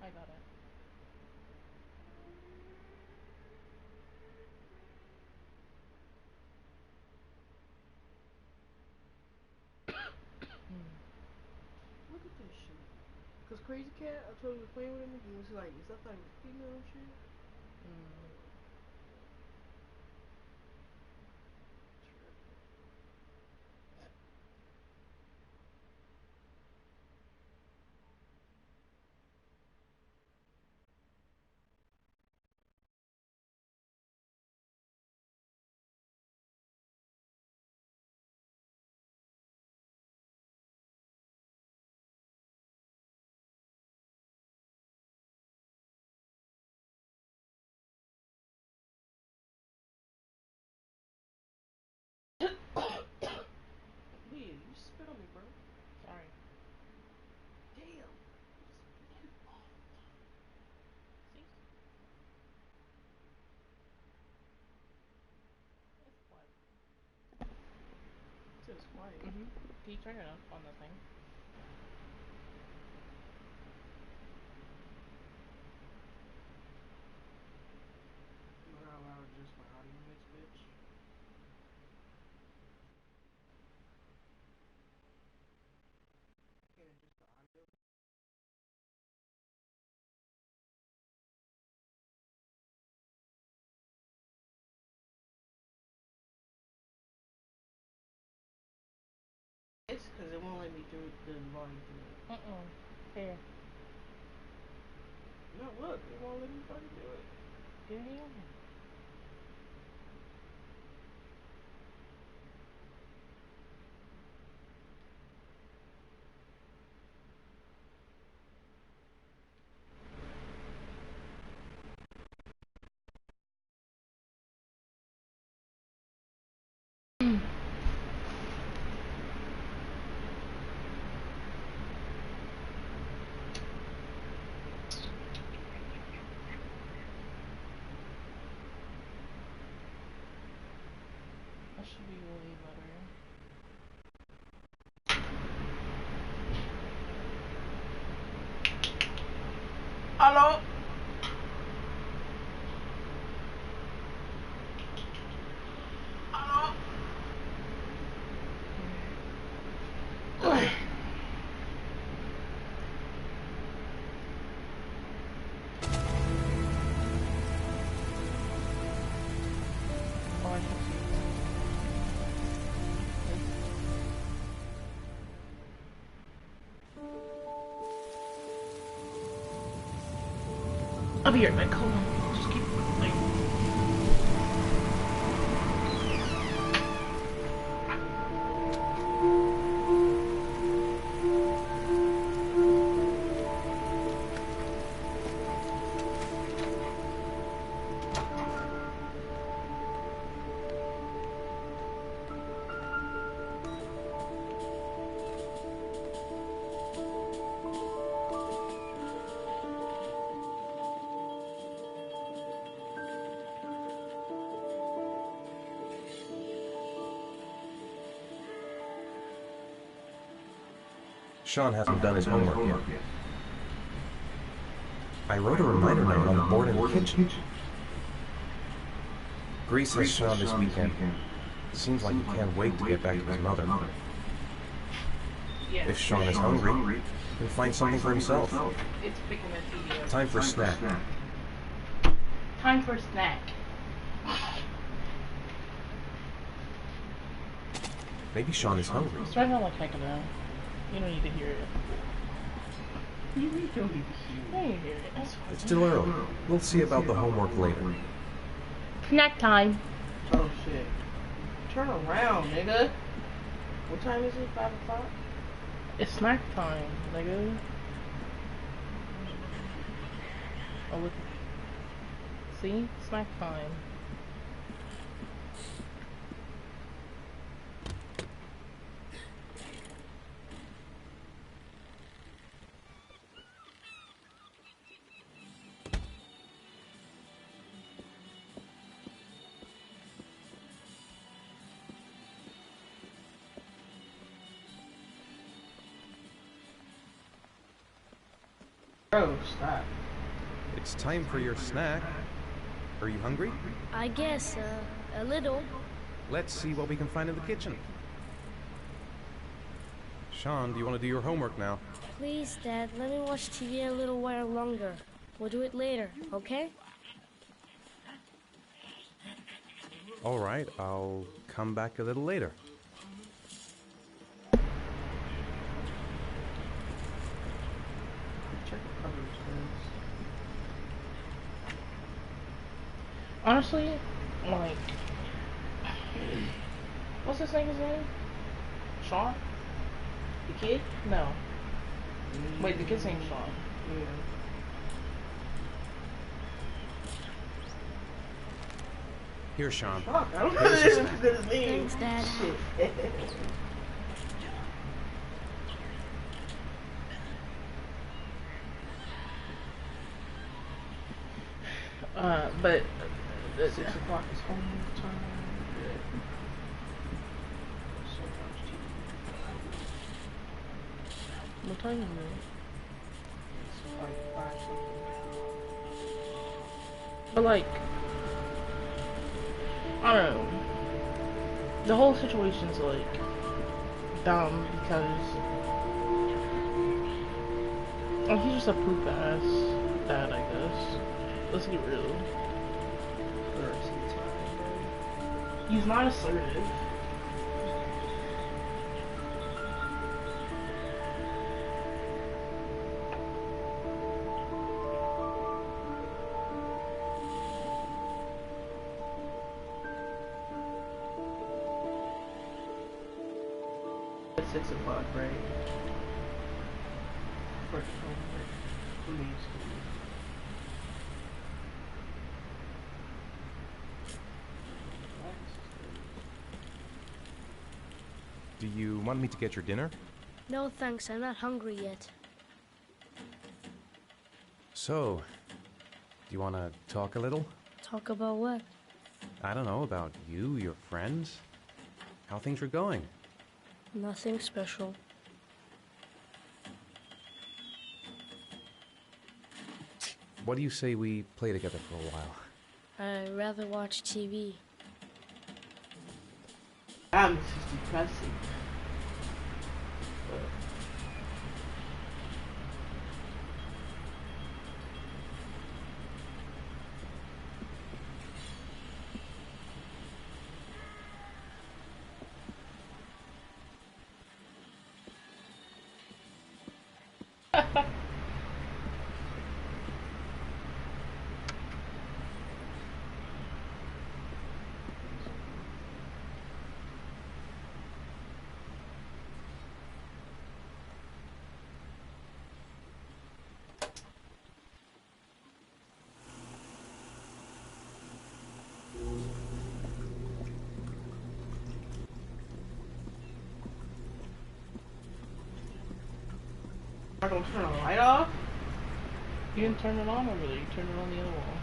I got it. Look at this shit. Cause Crazy Cat, I told you to play with him, he was like, is that like female shit? Leah, you spit on me, bro. Sorry. Damn. See? It's what? It says quiet. Can you turn it up on the thing? You know how loud just my audio mix, bitch? Can't adjust the audio. It's because it won't let me do the volume thing. Here. No, look, it won't let me fucking do it. Get it here. That should be way better. Hello? Hello? Oh, I should see. I'll be right back. Hold on. Just keep like. Sean hasn't done his homework yet. I wrote a reminder note on the board in the kitchen. Grease has Sean this weekend. It seems like he can't wait to get back to his mother. Yeah. If Sean is hungry, he'll find something for himself. It's picking a TV. Time for a snack. Time for a snack. Maybe Sean is hungry. Start on like heck now. You don't need to hear it. You really don't need You don't need to hear it. That's fine. It's still early. We'll see about the homework later. Snack time. Oh shit. Turn around, nigga. What time is it? 5 o'clock? It's snack time, nigga. Oh, look. See? Snack time. Bro, stop. It's time for your snack. Are you hungry? I guess, a little. Let's see what we can find in the kitchen. Sean, do you want to do your homework now? Please, Dad, let me watch TV a little while longer. We'll do it later, okay? All right, I'll come back a little later. Check the cupboards, guys. Honestly, like, what's this nigga's name? Sean? The kid? No. Wait, the kid's name's Sean. Yeah. Here, Sean. Fuck, I don't know Here's your his name. Thanks, Dad. Shit. But 6 o'clock is homework time. So much TV. what time is it? It's like 5 something. But like, I don't know. The whole situation's like dumb because he's just a poop ass dad, I guess. Let's get real. He's not assertive. It's 6 o'clock, right? First homework. Who needs to? Do you want me to get your dinner? No thanks, I'm not hungry yet. So, do you want to talk a little? Talk about what? I don't know, about you, your friends, how things are going. Nothing special. What do you say we play together for a while? I'd rather watch TV. I'm just depressing. I don't turn the light off. You didn't turn it on over there, you turned it on the other wall.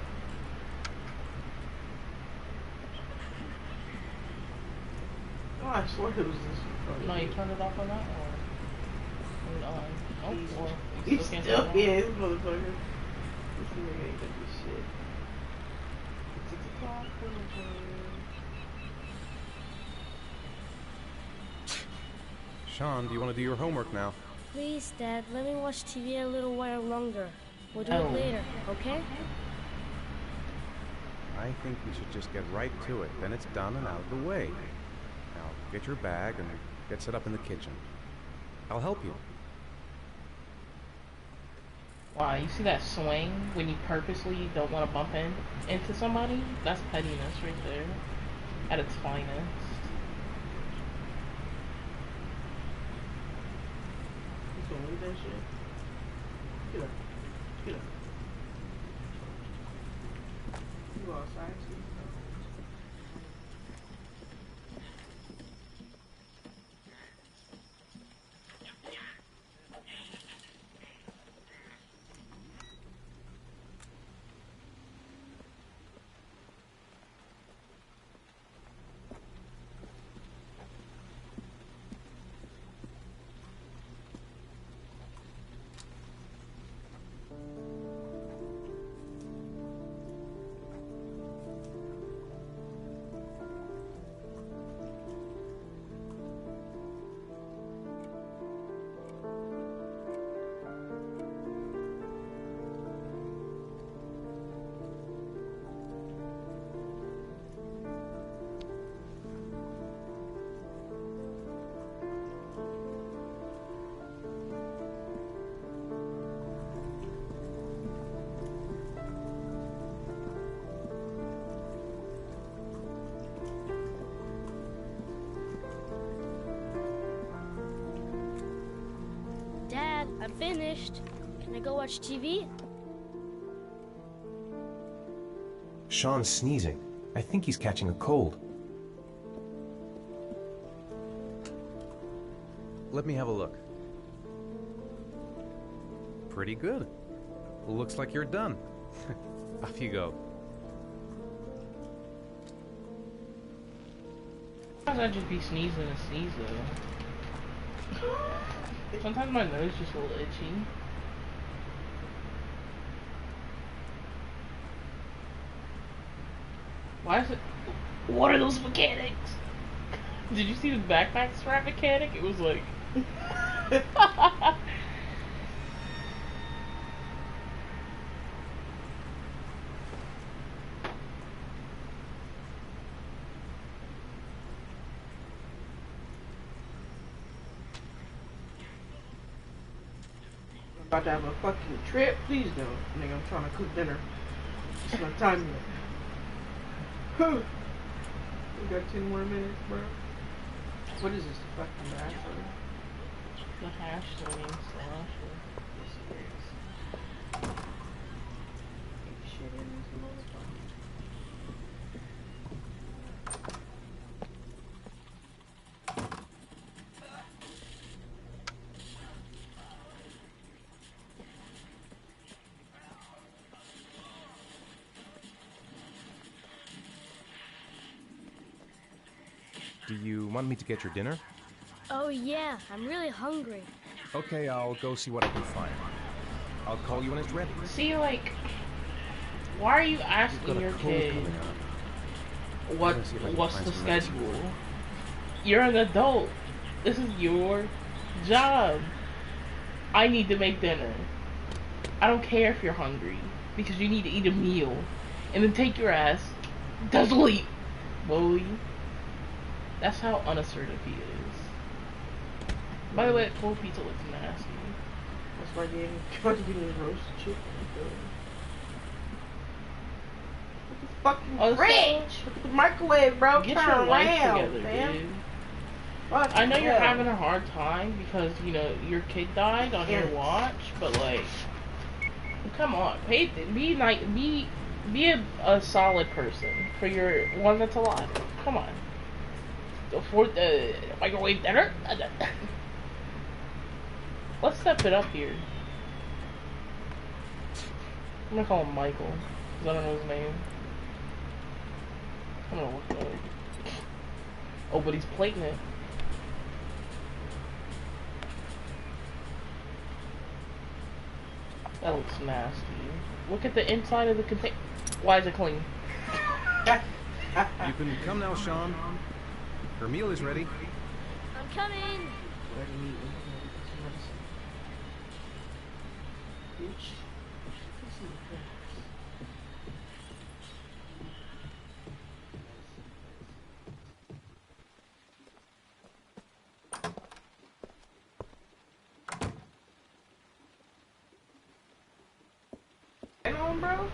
Oh, I swear it was this. No, you turned it off on that wall. And on. Oh, well, He you still can't still turn it on. is, motherfucker. This nigga ain't gonna do shit. It's 6 o'clock. Sean, do you want to do your homework now? Please, Dad, let me watch TV a little while longer. We'll do No. it later, okay? I think we should just get right to it. Then it's done and out of the way. Now, get your bag and get set up in the kitchen. I'll help you. Wow, you see that swing when you purposely don't want to bump into somebody? That's pettiness right there. At its finest. You gonna leave that shit? Get up. Get up. You go outside, see? finished. Can I go watch TV? Sean's sneezing. I think he's catching a cold. Let me have a look. Pretty good. Looks like you're done. Off you go. Sometimes I just be sneezing and sneeze though. Sometimes my nose is just a little itchy. Why is it? What are those mechanics? Did you see the backpack strap mechanic? It was like. About to have a fucking trip? Please don't. Nigga, I'm trying to cook dinner. It's not time yet. We got 10 more minutes, bro. What is this? Fucking hash? The hash slinging slash. Yes, it is. Ain't shit in this motherfucker. Do you want me to get your dinner? Oh yeah, I'm really hungry. Okay, I'll go see what I can find. I'll call you when it's ready. See, like, why are you You've got asking a your cold kid coming on. what Let's see if I can what's find the some medicine. schedule? You're an adult. This is your job. I need to make dinner. I don't care if you're hungry because you need to eat a meal and then take your ass to sleep, boy. That's how unassertive he is. By the way, that cold pizza looks nasty. That's why they tried to give me roast chicken. Look at the fucking Oh, fridge! Look at the microwave, bro. Get Turn your life around, together, man. dude. Fucking I know you're hell. having a hard time because, you know, your kid died on your Yes. watch, but like, come on, be a solid person for your one that's alive. Come on. Afford the microwave dinner? Let's step it up here. I'm gonna call him Michael, because I don't know his name. I'm gonna look it up. Oh, but he's plating it. That looks nasty. Look at the inside of the container. Why is it clean? You can come now, Sean. Her meal is ready. I'm coming. Let me eat some medicine. Bitch. Let's see what happens. Hang on, bro.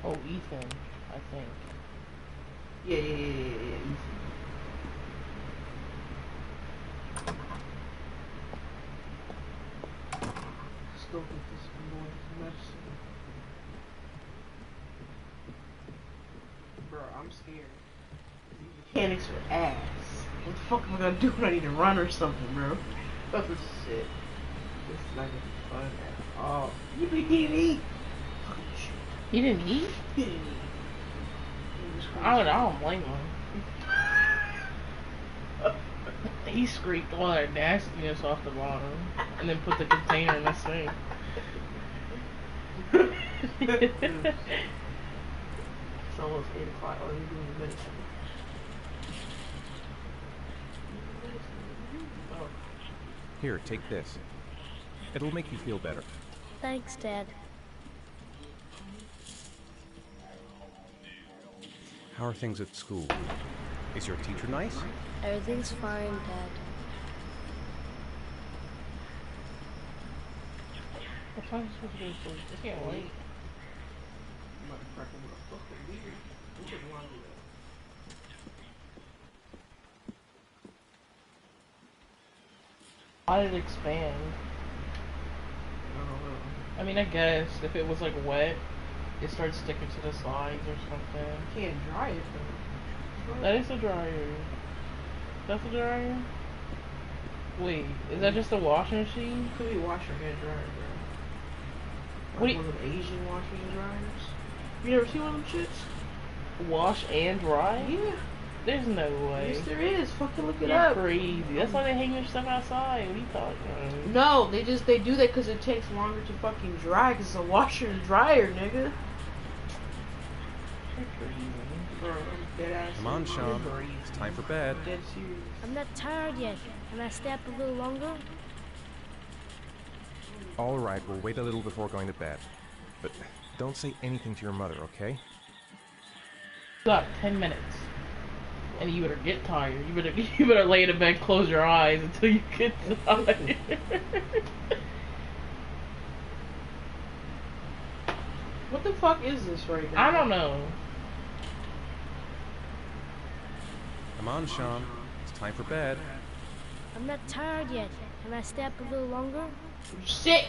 Oh, Ethan, I think. Yeah, easy. Let's go get this boy's medicine. Bro, I'm scared. These mechanics are ass. What the fuck am I gonna do when I need to run or something, bro? Fuck this shit. This is not gonna be fun at all. You didn't eat. Fucking shit. He didn't eat? He didn't eat. I don't blame him. He scraped all that nastiness off the bottom and then put the container in the sink. It's almost 8 o'clock. Oh, you're doing the medicine. Oh. Here, take this. It'll make you feel better. Thanks, Dad. How are things at school? Is your teacher nice? Everything's fine, Dad. What's I'm supposed to go to sleep. I can't wait. Motherfucking motherfucking weird. We shouldn't want to do that. Why did it expand? I don't know. I mean, I guess if it was like wet, it starts sticking to the sides or something. You can't dry it though. That is a dryer. That's a dryer? Wait, is that just a washing machine? Could be washer and dryer, bro. What Like do one of them Asian washers and dryers. You never seen one of them shits? Wash and dry? Yeah. There's no way. Yes, there is. Fucking look it You're up. crazy. That's why they hang your stuff outside. What are you talking about? No, they do that because it takes longer to fucking dry because it's a washer and dryer, nigga. You're crazy. Bro, I'm dead ass. Come on, Sean. It's time for bed. Dead serious. I'm not tired yet. Can I stay up a little longer? All right, we'll wait a little before going to bed. But don't say anything to your mother, okay? You got 10 minutes. And you better get tired. You better lay in bed, close your eyes until you get tired. What the fuck is this right now? I don't know. Come on, Sean. It's time for bed. I'm not tired yet. Can I stay up a little longer? You're sick.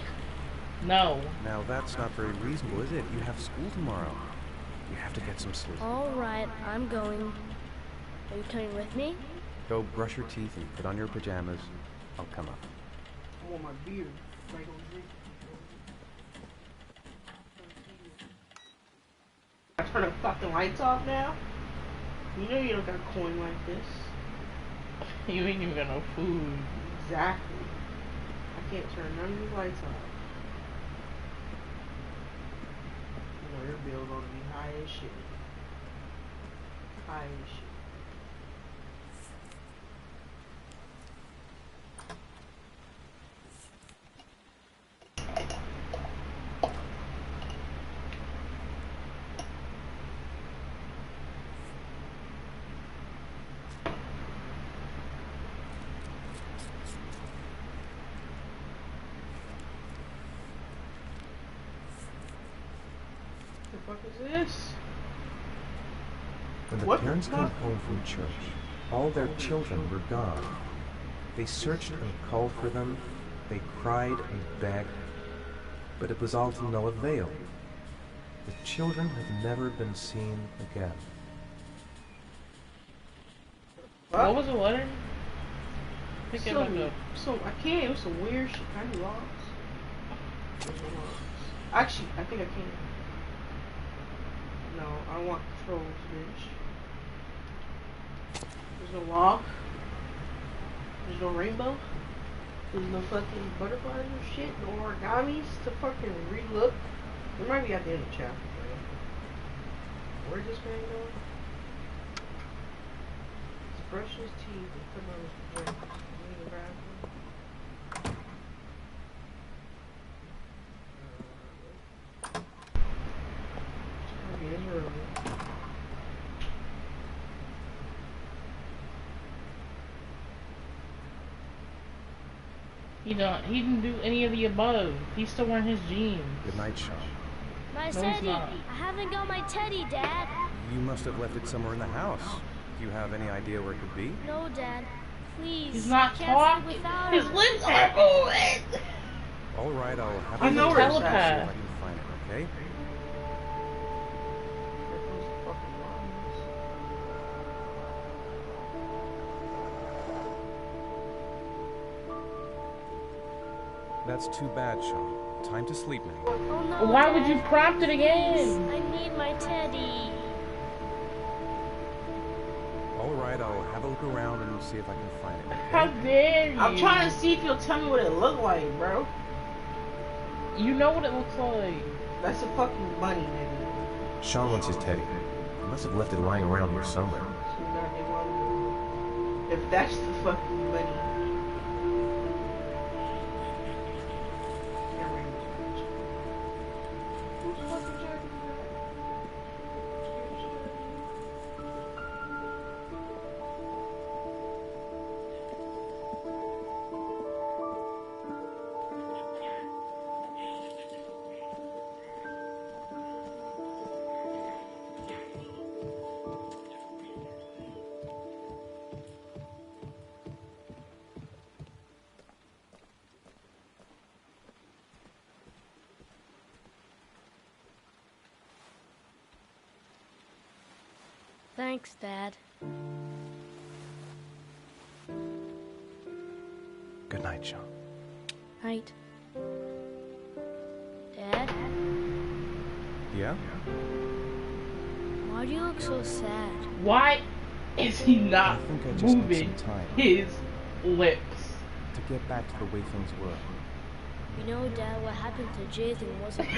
No. Now that's not very reasonable, is it? You have school tomorrow. You have to get some sleep. All right, I'm going. Are you coming with me? Go brush your teeth and put on your pajamas. I'll come up. I want my beer. Like on drink. I turn the fucking lights off now? You know you don't got a coin like this. You ain't even got no food. Exactly. I can't turn none of these lights off. You know your bill gonna be high as shit. High as shit. What the fuck is this? When the What? parents came home from church, all their children were gone. They searched and called for them. They cried and begged. But it was all to no avail. The children have never been seen again. What was the letter? Pick it back up. I can't. It was some weird shit. Can I do logs? There's no logs. Actually, I think I can. No, I don't want controls, bitch. There's no log. There's no rainbow. There's no fucking butterflies or shit. No origamis to fucking relook. It might be at the end of the chapter, man. Where's this man going? Let's brush his teeth and put on his pajamas. In the bathroom. It's gonna be in the room. He didn't do any of the above. He's still wearing his jeans. Good night, Sean. My he's teddy! not. I haven't got my teddy, Dad! You must have left it somewhere in the house. Do you have any idea where it could be? No, Dad. Please. He's not I can't live talking. without His him. lips are moving. All right, I'll have I a know look where and it's see if at. I can find it, okay? There goes the fucking logs. That's too bad, Sean. Time to sleep now. Oh no, Why would you Dad. prompt it again? Please, I need my teddy. All right, I'll have a look around and see if I can find it, How okay? dare you? I'm trying to see if you'll tell me what it looked like, bro. You know what it looks like. That's a fucking bunny, nigga. Sean wants his teddy. He must have left it lying around here somewhere. So goddamn well. If that's the fucking bunny. Can't read this bitch. Who's fucking Jack? Thanks, Dad. Good night, Sean. Night. Dad, Yeah? why do you look so sad? Why is he not I think I just need moving some time his lips? to get back to the way things were. You know, Dad, what happened to Jathan wasn't...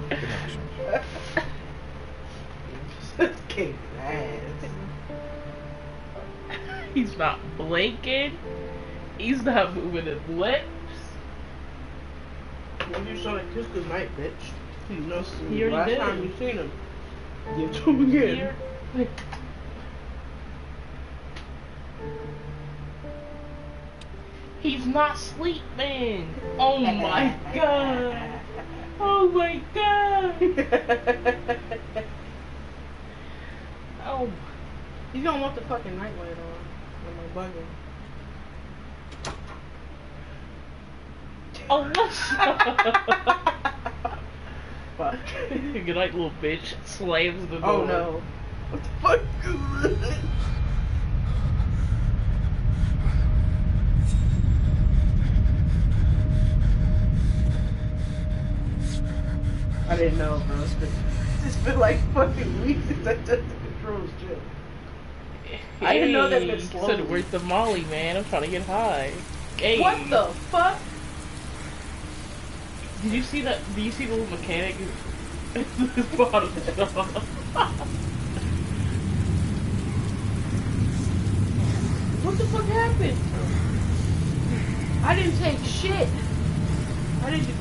Good night, Sean. Just kick ass. He's not blinking. He's not moving his lips. When you saw that kiss goodnight, bitch. You know, He already last did. time you seen him. Give it to him again. Here. He's not sleeping. Oh my god. Oh my god. Oh. He's gonna want the fucking nightlight on. Am I bugging? Alyssa. Fuck. Good night, little bitch. Slams the door. Oh no. What the fuck? I didn't know, bro. It's been like fucking weeks since I touched the controls, too. I didn't know that been slow. Said, where's the Molly, man? I'm trying to get high. Hey. What the fuck? Did you see that? Do you see the little mechanic? His bottom jaw. What the fuck happened? I didn't take shit. I didn't.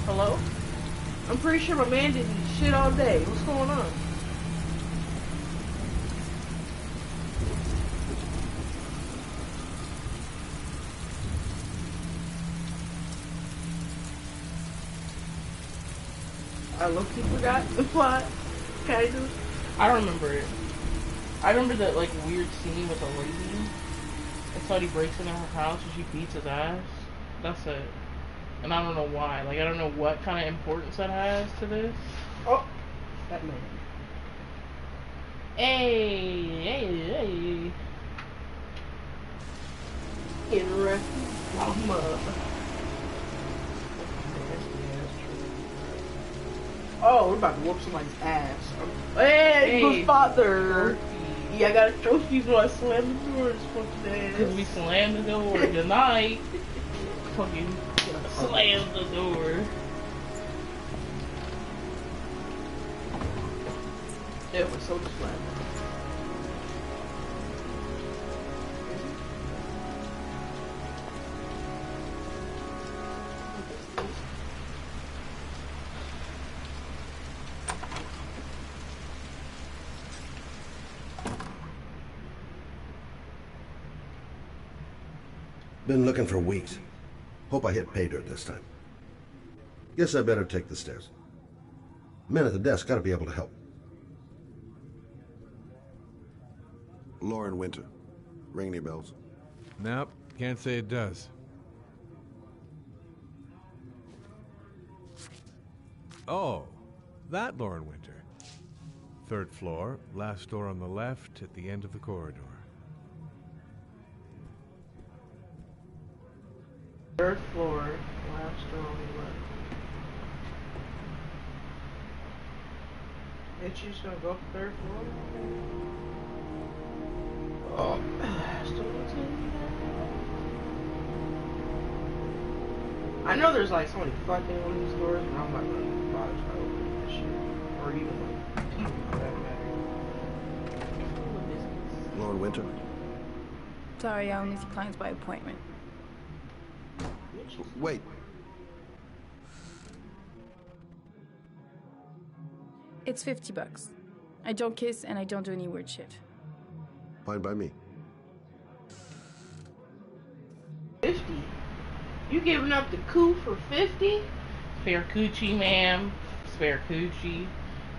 Hello? I'm pretty sure my man didn't eat shit all day. What's going on? I low-key forgot the plot. Kind of. I don't remember it. I remember that like weird scene with the lady. It's how he breaks into her house and she beats his ass. That's it. And I don't know why. Like I don't know what kind of importance that has to this. Oh, that man. Hey. Interesting drama. Oh, we're about to whoop somebody's ass. Hey, Hey. good father. Yeah, I got a trophy so I slammed the door and fucking ass. Because we slammed the door tonight. Fucking slammed the door. It was so slammed. Been looking for weeks. Hope I hit pay dirt this time. Guess I better take the stairs. Men at the desk gotta be able to help. Lauren Winter. Ring any bells? Nope, can't say it does. Oh, that Lauren Winter. 3rd floor, last door on the left at the end of the corridor. 3rd floor, last door on the left. Ain't you just gonna go up the 3rd floor? Oh, still looking. I know there's like somebody fucking on these doors, and I'm not gonna bother trying to open that shit. Or even like people for that matter. Lauren Winter? Sorry, I only see clients by appointment. Wait. It's $50. I don't kiss and I don't do any weird shit. Fine by me. 50? You giving up the coup for 50? Spare coochie, ma'am. Spare coochie.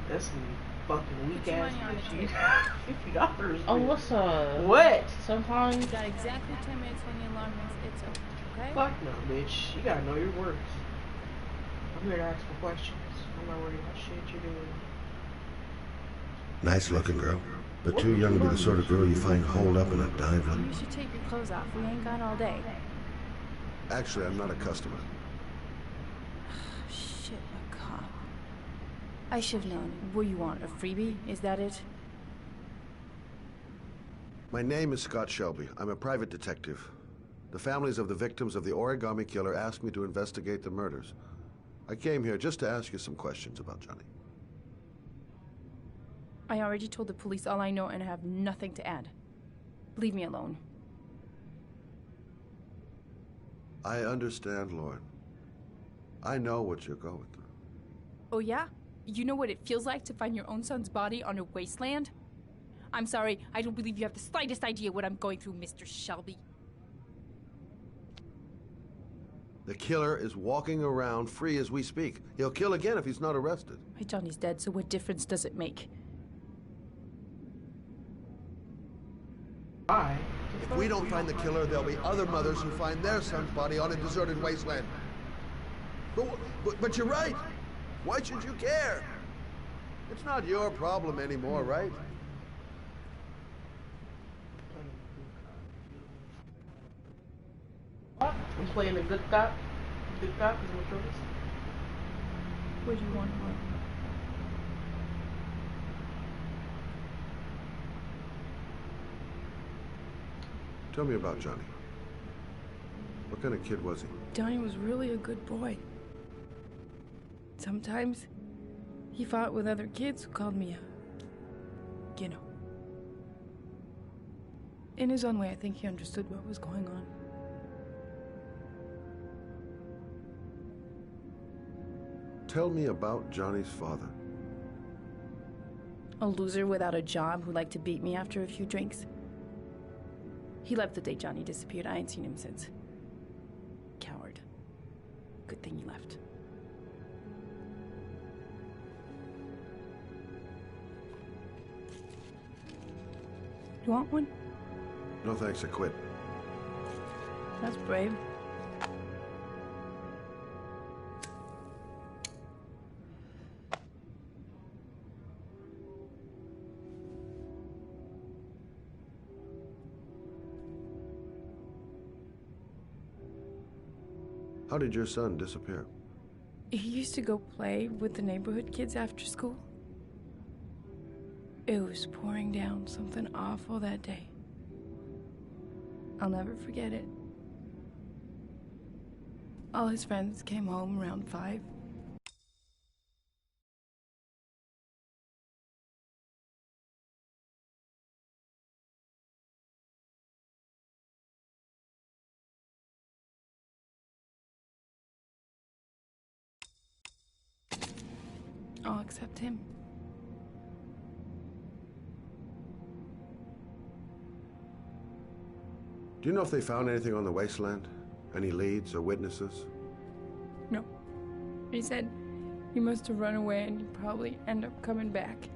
That's some fucking weak Put your ass money on the coochie. $50. Alyssa. What? Sometimes. You got exactly 10 minutes when the alarm rings. It's over, okay? Fuck no, bitch. You gotta know your worth. I'm here to ask for questions. I'm not worried about shit you're doing. Nice looking girl, but too young to be the sort of girl you find holed up in a dive. You should take your clothes off. We ain't gone all day. Actually, I'm not a customer. Shit, a cop. I should have known. What do you want, a freebie? Is that it? My name is Scott Shelby. I'm a private detective. The families of the victims of the Origami Killer asked me to investigate the murders. I came here just to ask you some questions about Johnny. I already told the police all I know and I have nothing to add. Leave me alone. I understand, Lauren. I know what you're going through. Oh yeah? You know what it feels like to find your own son's body on a wasteland? I'm sorry, I don't believe you have the slightest idea what I'm going through, Mr. Shelby. The killer is walking around free as we speak. He'll kill again if he's not arrested. My Johnny's dead, so what difference does it make? Why? If we don't find the killer, there'll be other mothers who find their son's body on a deserted wasteland. But you're right. Why should you care? It's not your problem anymore, right? What? I'm playing the good cop. Good cop is what yours. What do you want, Mark? Tell me about Johnny. What kind of kid was he? Johnny was really a good boy. Sometimes he fought with other kids who called me a, you know. In his own way, I think he understood what was going on. Tell me about Johnny's father. A loser without a job who liked to beat me after a few drinks. He left the day Johnny disappeared. I ain't seen him since. Coward. Good thing he left. You want one? No thanks, I quit. That's brave. How did your son disappear? He used to go play with the neighborhood kids after school. It was pouring down something awful that day. I'll never forget it. All his friends came home around 5. All except him. Do you know if they found anything on the wasteland? Any leads or witnesses? No. He said he must have run away and he'd probably end up coming back.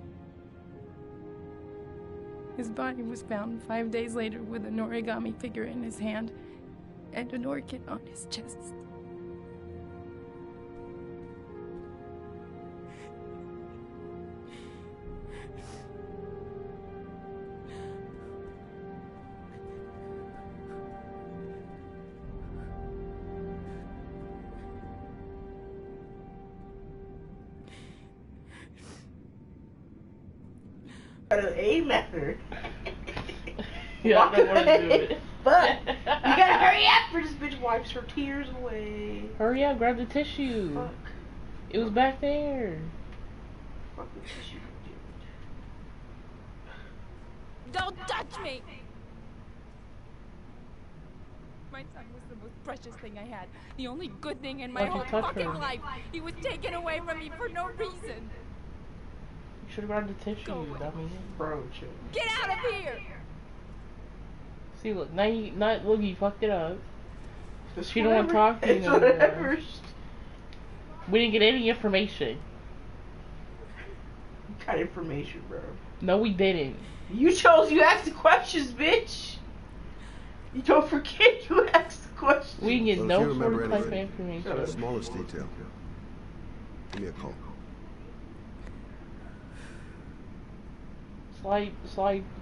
His body was found 5 days later with an origami figure in his hand and an orchid on his chest. A matter. Yeah, I don't want to do it. But you gotta hurry up, for this bitch wipes her tears away. Hurry up, grab the tissue. Fuck. It was back there. Fuck the tissue. Don't touch me! My son was the most precious thing I had. The only good thing in my Why'd you whole touch fucking her? life. He was taken away from me for no reason. You should have grabbed the tissue, Go you away. dummy. Bro, chill. Get out of here! See, look, now look, you fucked it up. It's She don't want to whatever. talk to you It's no more. whatever. We didn't get any information. You got information, bro. No, we didn't. You asked the questions, bitch. You don't forget you asked the questions. We didn't get Well, if no you sort remember of type of anything, information. The smallest detail. Give me a call. Slide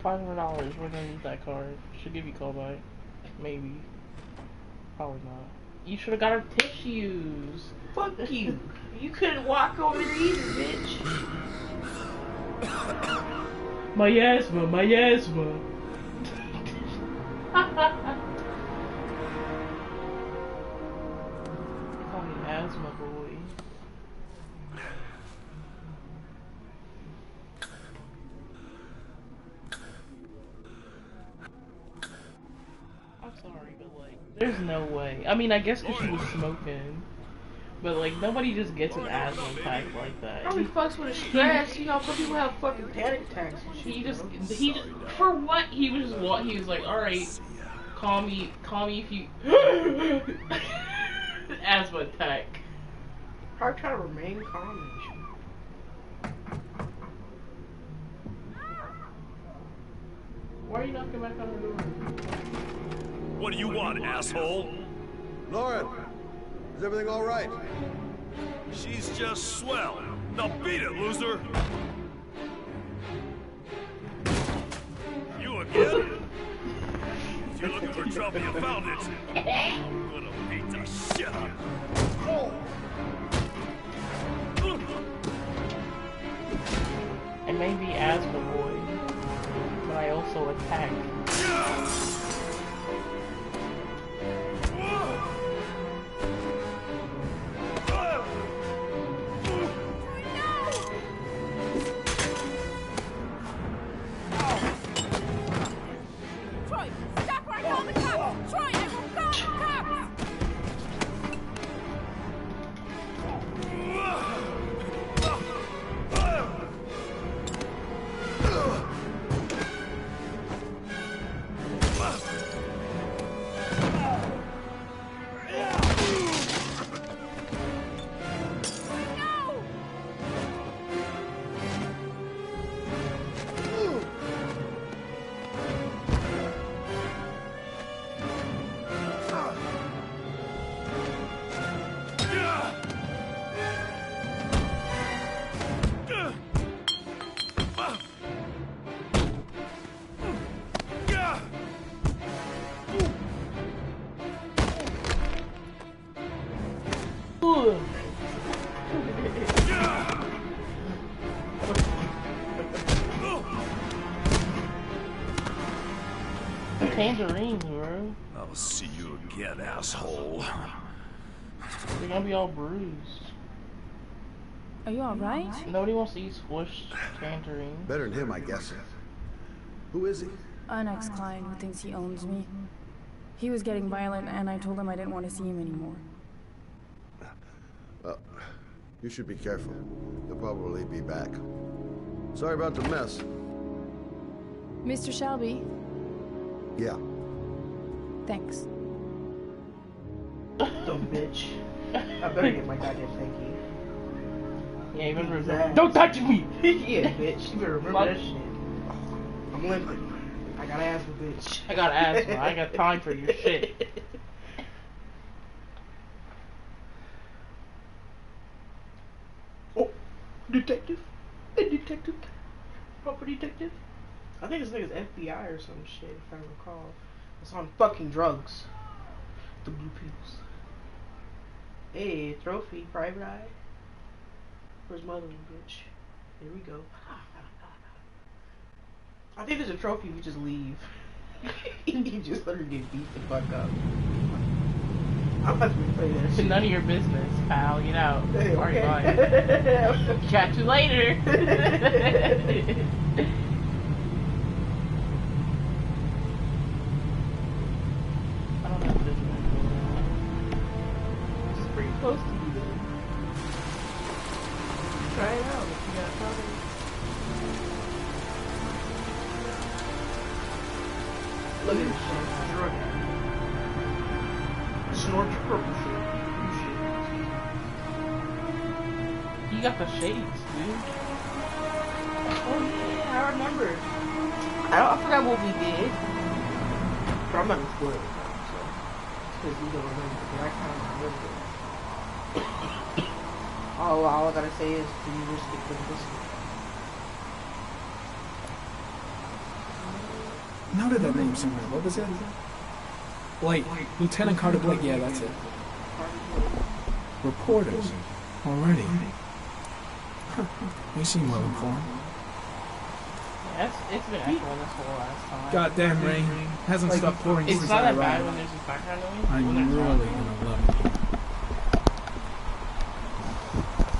$500. We're gonna use that card. Should give you callback. Maybe. Probably not. You should have got her tissues. Fuck you. You couldn't walk over there either, bitch. Miasma. Call me asthma boy. I'm sorry, but like, there's no way. I mean, I guess because she was smoking. But like, nobody just gets an asthma attack like that. Probably fucks with a stress, you know, some people have fucking panic attacks and shit. He just, for what? He was like, alright, call me if you, asthma attack. Probably try to remain calm and shit. Why are you knocking back on the door? What do you want, asshole? Lauren, is everything all right? She's just swell. Now beat it, loser! You again? If you're looking for trouble, you found it. I'm gonna beat the shit out of you. I may be asthma boy, but I also attack. Tangerines, bro. I'll see you again, asshole. They're gonna be all bruised. Are you alright? Nobody wants to eat squished tangerines. Better than him, I guess. Who is he? An ex-client who thinks he owns me. He was getting violent, and I told him I didn't want to see him anymore. You should be careful. He'll probably be back. Sorry about the mess. Mr. Shelby, Yeah. thanks. Dumb bitch. I better get my goddamn thank you. Yeah, you remember? Don't touch me! Yeah, bitch. You better remember that shit. I'm limping. I got asthma, bitch. I got asthma. I got time for your shit. Oh, detective. A detective. Proper detective. I think this nigga's FBI or some shit, if I recall. It's on fucking drugs. The blue pills. Hey, trophy, private eye. Where's mother, bitch? Here we go. I think there's a trophy if you just leave. You just let her get beat the fuck up. I'm about to replay that It's shit. none of your business, pal. You know. Hey, Sorry, okay. bye. Catch you later. I don't have business. It's pretty close to you, though. Try it out if you got trouble. Look at this shit. Drug addict. Snort your purple shit. You shit. You got the shades, dude. Oh yeah, I remember. I forgot what we did. But I'm not gonna spoil it, so because you don't remember. But I kind of remember. All I gotta say is, do you stick with this? noted that name somewhere. What was it? Blake. Lieutenant Carter Blake. Yeah, that's it. Reporters. Already. Huh. They seem well informed. Yeah, it's been echoing this whole last time. Goddamn rain. Hasn't stopped pouring It's since not I that bad arrived. when there's a background noise. I'm when there's really not. gonna love it.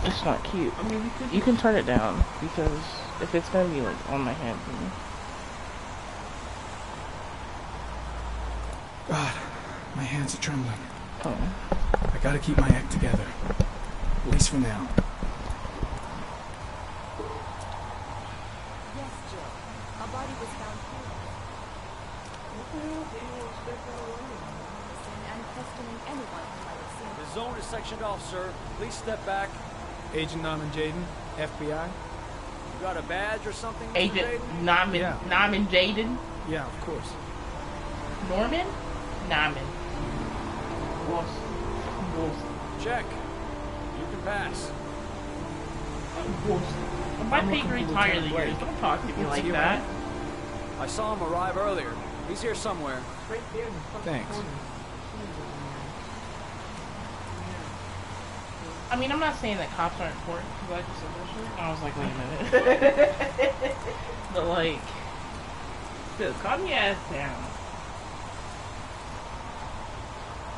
It's not cute. I mean, you can turn it down because if it's gonna be like on my head, then... God, my hands are trembling. Oh. I gotta keep my act together. At least for now. Yes, Joe. A body was found here. And questioning anyone who might have seen. The zone is sectioned off, sir. Please step back. Agent Norman Jaden, FBI. You got a badge or something, Mr. Agent Jaden? Norman Jaden? Yeah, of course. Norman? Norman. Check. You can pass. My pay grade higher than yours. Don't talk to me like that. I saw him arrive earlier. He's here somewhere. Thanks. I mean, I'm not saying that cops aren't important, because I just said that shit. I was like, wait a minute. But like, still, calm your ass down.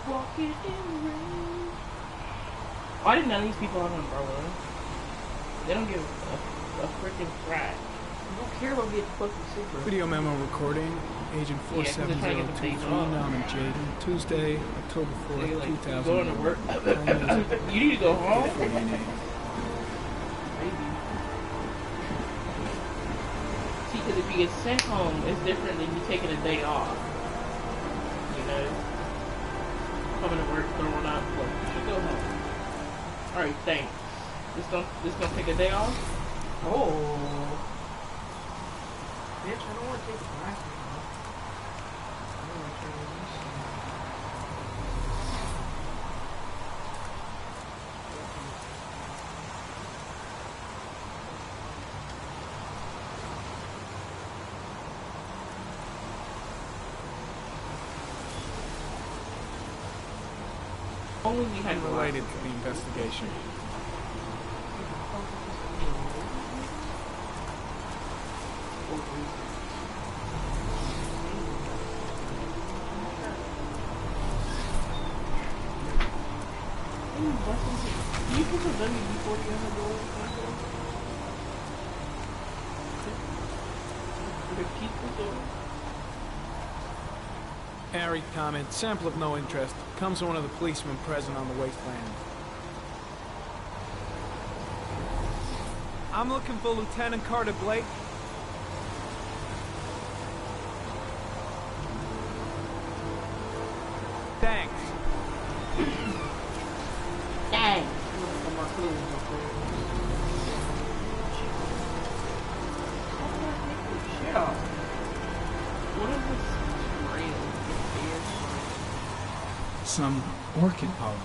Walking in the rain. Why did none of these people have an umbrella? They don't give a freaking crap. I don't care about getting fucking sick, bro. Video memo recording. Agent 4702 Norman Jaden. Tuesday, October 4th, 2000. Going to work. You need to go home. See, because if you get sent home, it's different than you taking a day off. You know? Coming to work, throwing up. Look, you should go home. Alright, thanks. This gonna take a day off? Oh. Bitch, I don't want to take the last day off. I don't want to turn this. Only we had related to the investigation. Can you put some WD-40 on the door? Keep the door. Harry comment. Sample of no interest. Comes from one of the policemen present on the wasteland. I'm looking for Lieutenant Carter Blake. Thanks. Thanks. Some orchid pollen.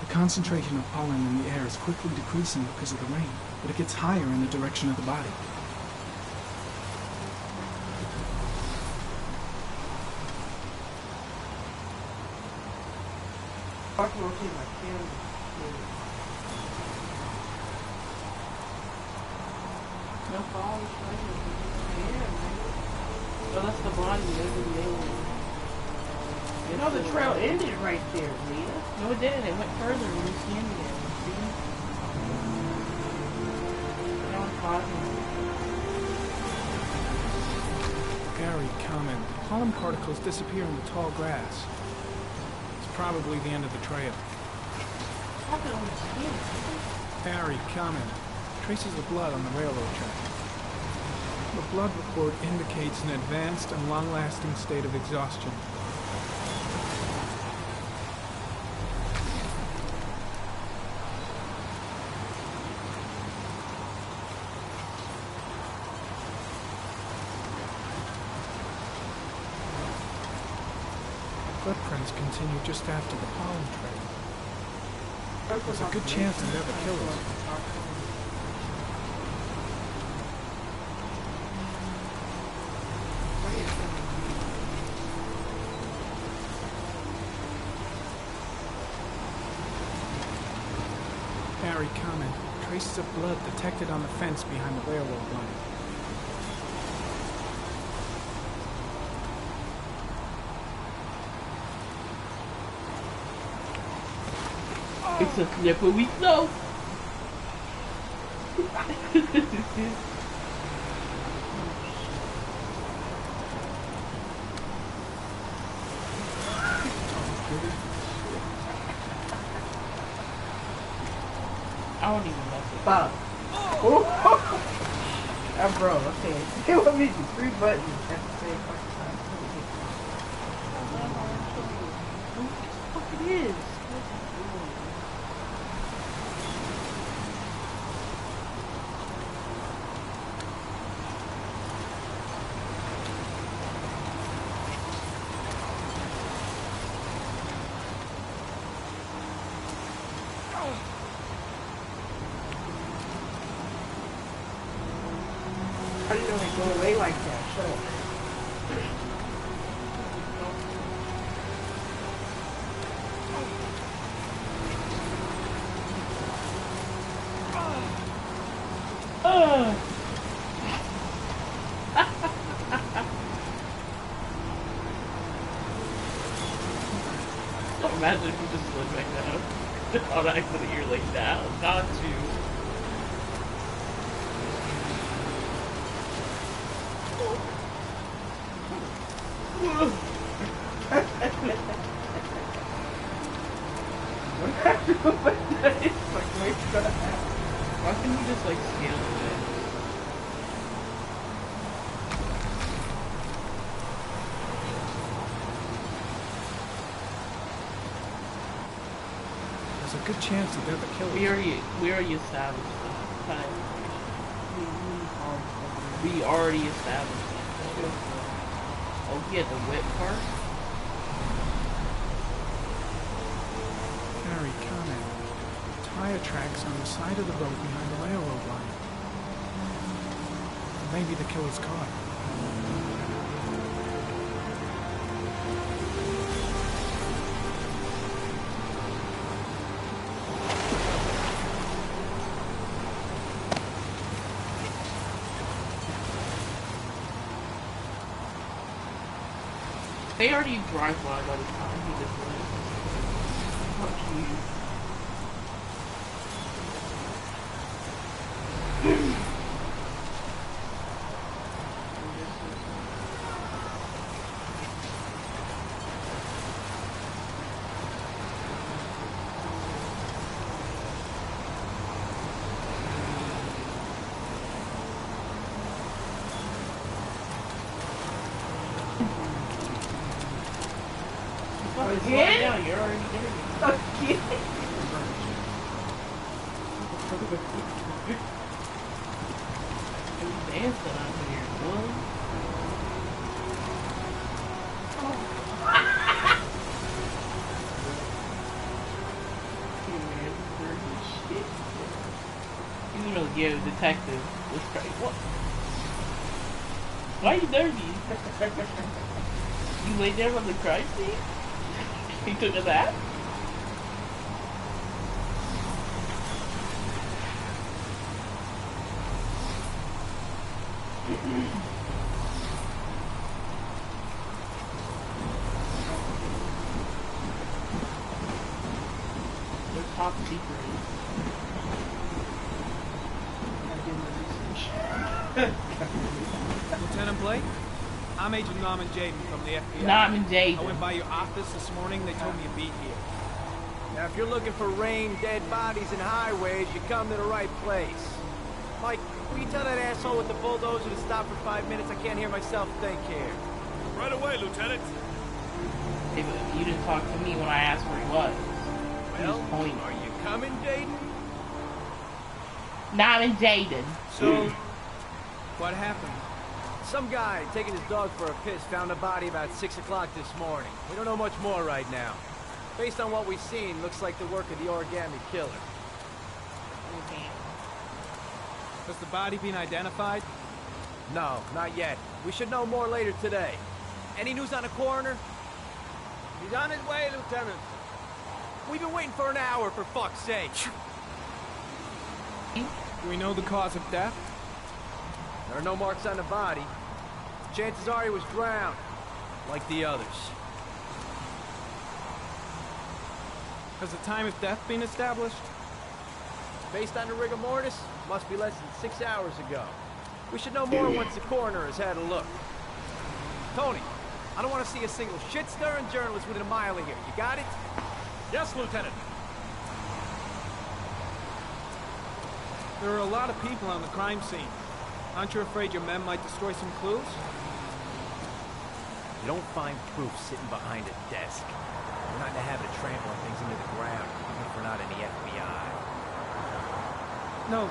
The concentration of pollen in the air is quickly decreasing because of the rain, but it gets higher in the direction of the body. I can rotate my camera. No problem. Oh, that's the body. There's the alien. You know the trail ended right there, Leah. No, it didn't. It went further when we scanned it. See? Now I'm pausing. Gary comment. Pollen particles disappear in the tall grass. It's probably the end of the trail. Harry comment. Traces of blood on the railroad track. The blood report indicates an advanced and long-lasting state of exhaustion. Footprints continue just after the pollen trail. There's a good chance they never kill us. Harry comment. Traces of blood detected on the fence behind the railroad line. It's a slippery slope. I don't even know. Stop. Bro, okay. It would be 3 buttons at the same fucking time. What the fuck it is? I didn't know they go away like that. Shut up. Imagine if you just slid back down on accident. You're like, now, not to. Why can you just like scale it? There's a good chance that they're the killers. We already established that. We already established that. Oh yeah, the whip part. Harry comment. Tire tracks on the side of the road behind the railroad line. Maybe the killer's car. They already drive by the time he just went. Fuck you. Again? Yeah, you're already there. Again? Who's dancing out here, boy? Even though, yeah, the detective was crazy. What? Why are you dirty? You laid there on the crime scene? He took a nap? They're top secret. Lieutenant Blake? I'm Agent Norman Jaden from the FBI. Norman Jaden. I went by your office this morning. They told me you'd be here. Now, if you're looking for rain, dead bodies, and highways, you come to the right place. Mike, will you tell that asshole with the bulldozer to stop for 5 minutes? I can't hear myself think here. Right away, Lieutenant. Hey, but you didn't talk to me when I asked where he was. Well, are you coming, Jaden? Norman Jaden. So, what happened? Some guy taking his dog for a piss found a body about 6 o'clock this morning. We don't know much more right now. Based on what we've seen, looks like the work of the origami killer. Has the body been identified? No, not yet. We should know more later today. Any news on the coroner? He's on his way, Lieutenant. We've been waiting for an hour, for fuck's sake. Do we know the cause of death? There are no marks on the body. Chances are he was drowned, like the others. Has the time of death been established? Based on the rigor mortis, must be less than 6 hours ago. We should know more once the coroner has had a look. Tony, I don't want to see a single shit-stirring journalist within a mile of here. You got it? Yes, Lieutenant. There are a lot of people on the crime scene. Aren't you afraid your men might destroy some clues? You don't find proof sitting behind a desk. We're not in the habit of trampling things into the ground, even if we're not in the FBI. No,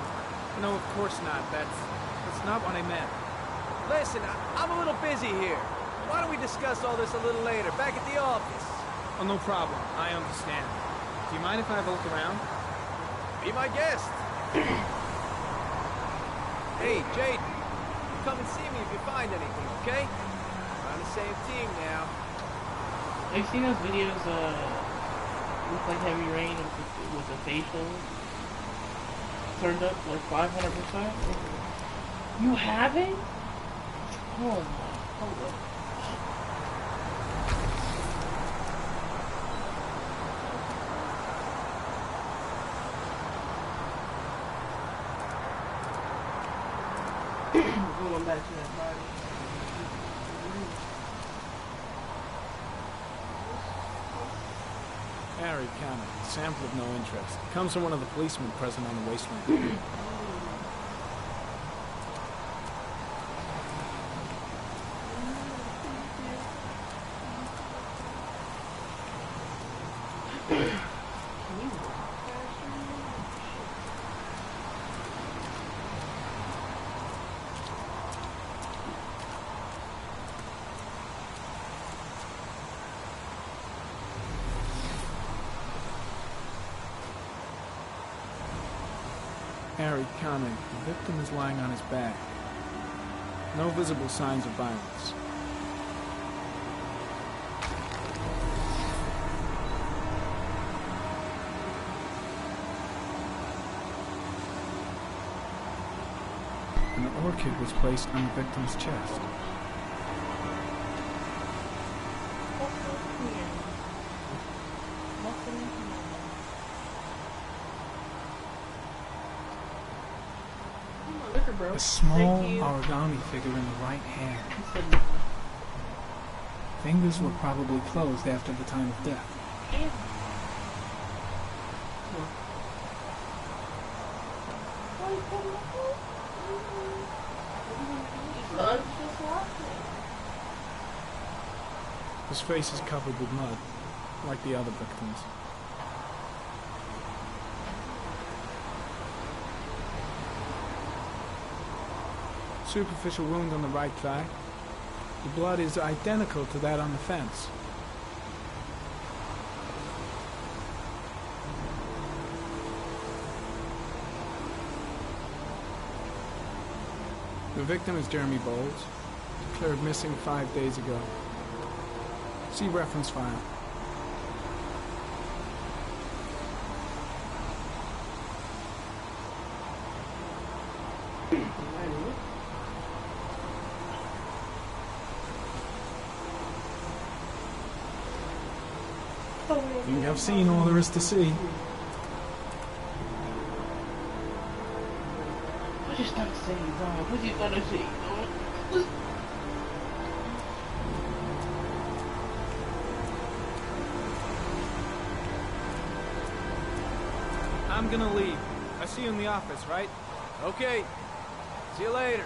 of course not. That's not what I meant. Listen, I'm a little busy here. Why don't we discuss all this a little later, back at the office? Oh, no problem. I understand. Do you mind if I have a look around? Be my guest. Hey, Jade, come and see me if you find anything, okay? We're on the same team now. Have you seen those videos, with like Heavy Rain with the facial turned up like 500%? You haven't? Oh my, hold up. Going back to that body. Harry Cameron, sample of no interest. Comes from one of the policemen present on the wasteland. Harry Connick, the victim is lying on his back. No visible signs of violence. An orchid was placed on the victim's chest. A small origami figure in the right hand. Fingers were probably closed after the time of death. His face is covered with mud, like the other victims. Superficial wound on the right thigh. The blood is identical to that on the fence. The victim is Jeremy Bowles, declared missing 5 days ago. See reference file. You have seen all there is to see. What you start saying, dog? What you gonna say, dog? I'm gonna leave. I see you in the office, right? Okay. See you later.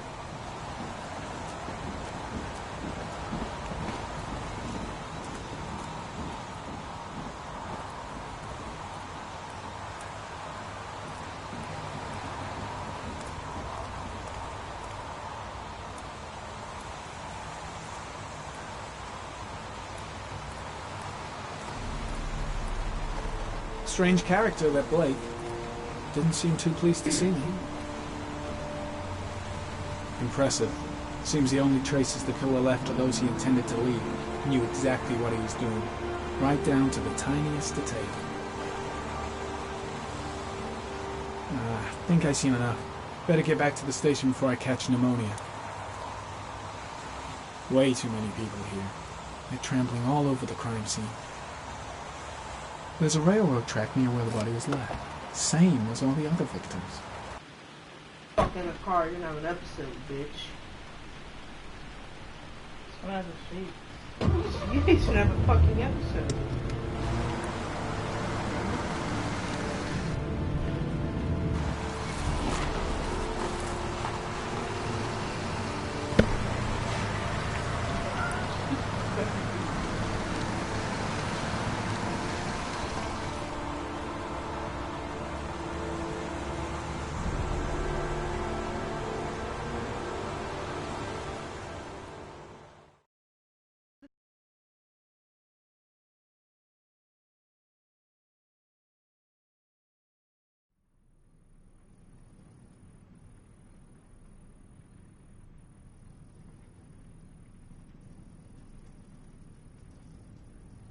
Strange character, that Blake. Didn't seem too pleased to see me. Impressive. Seems the only traces the killer left are those he intended to leave. Knew exactly what he was doing. Right down to the tiniest detail. I think I've seen enough. Better get back to the station before I catch pneumonia. Way too many people here. They're trampling all over the crime scene. There's a railroad track near where the body was left. Same as all the other victims. Fuck in the car, you're gonna have an episode, bitch. That's what I have to see. You should have a fucking episode.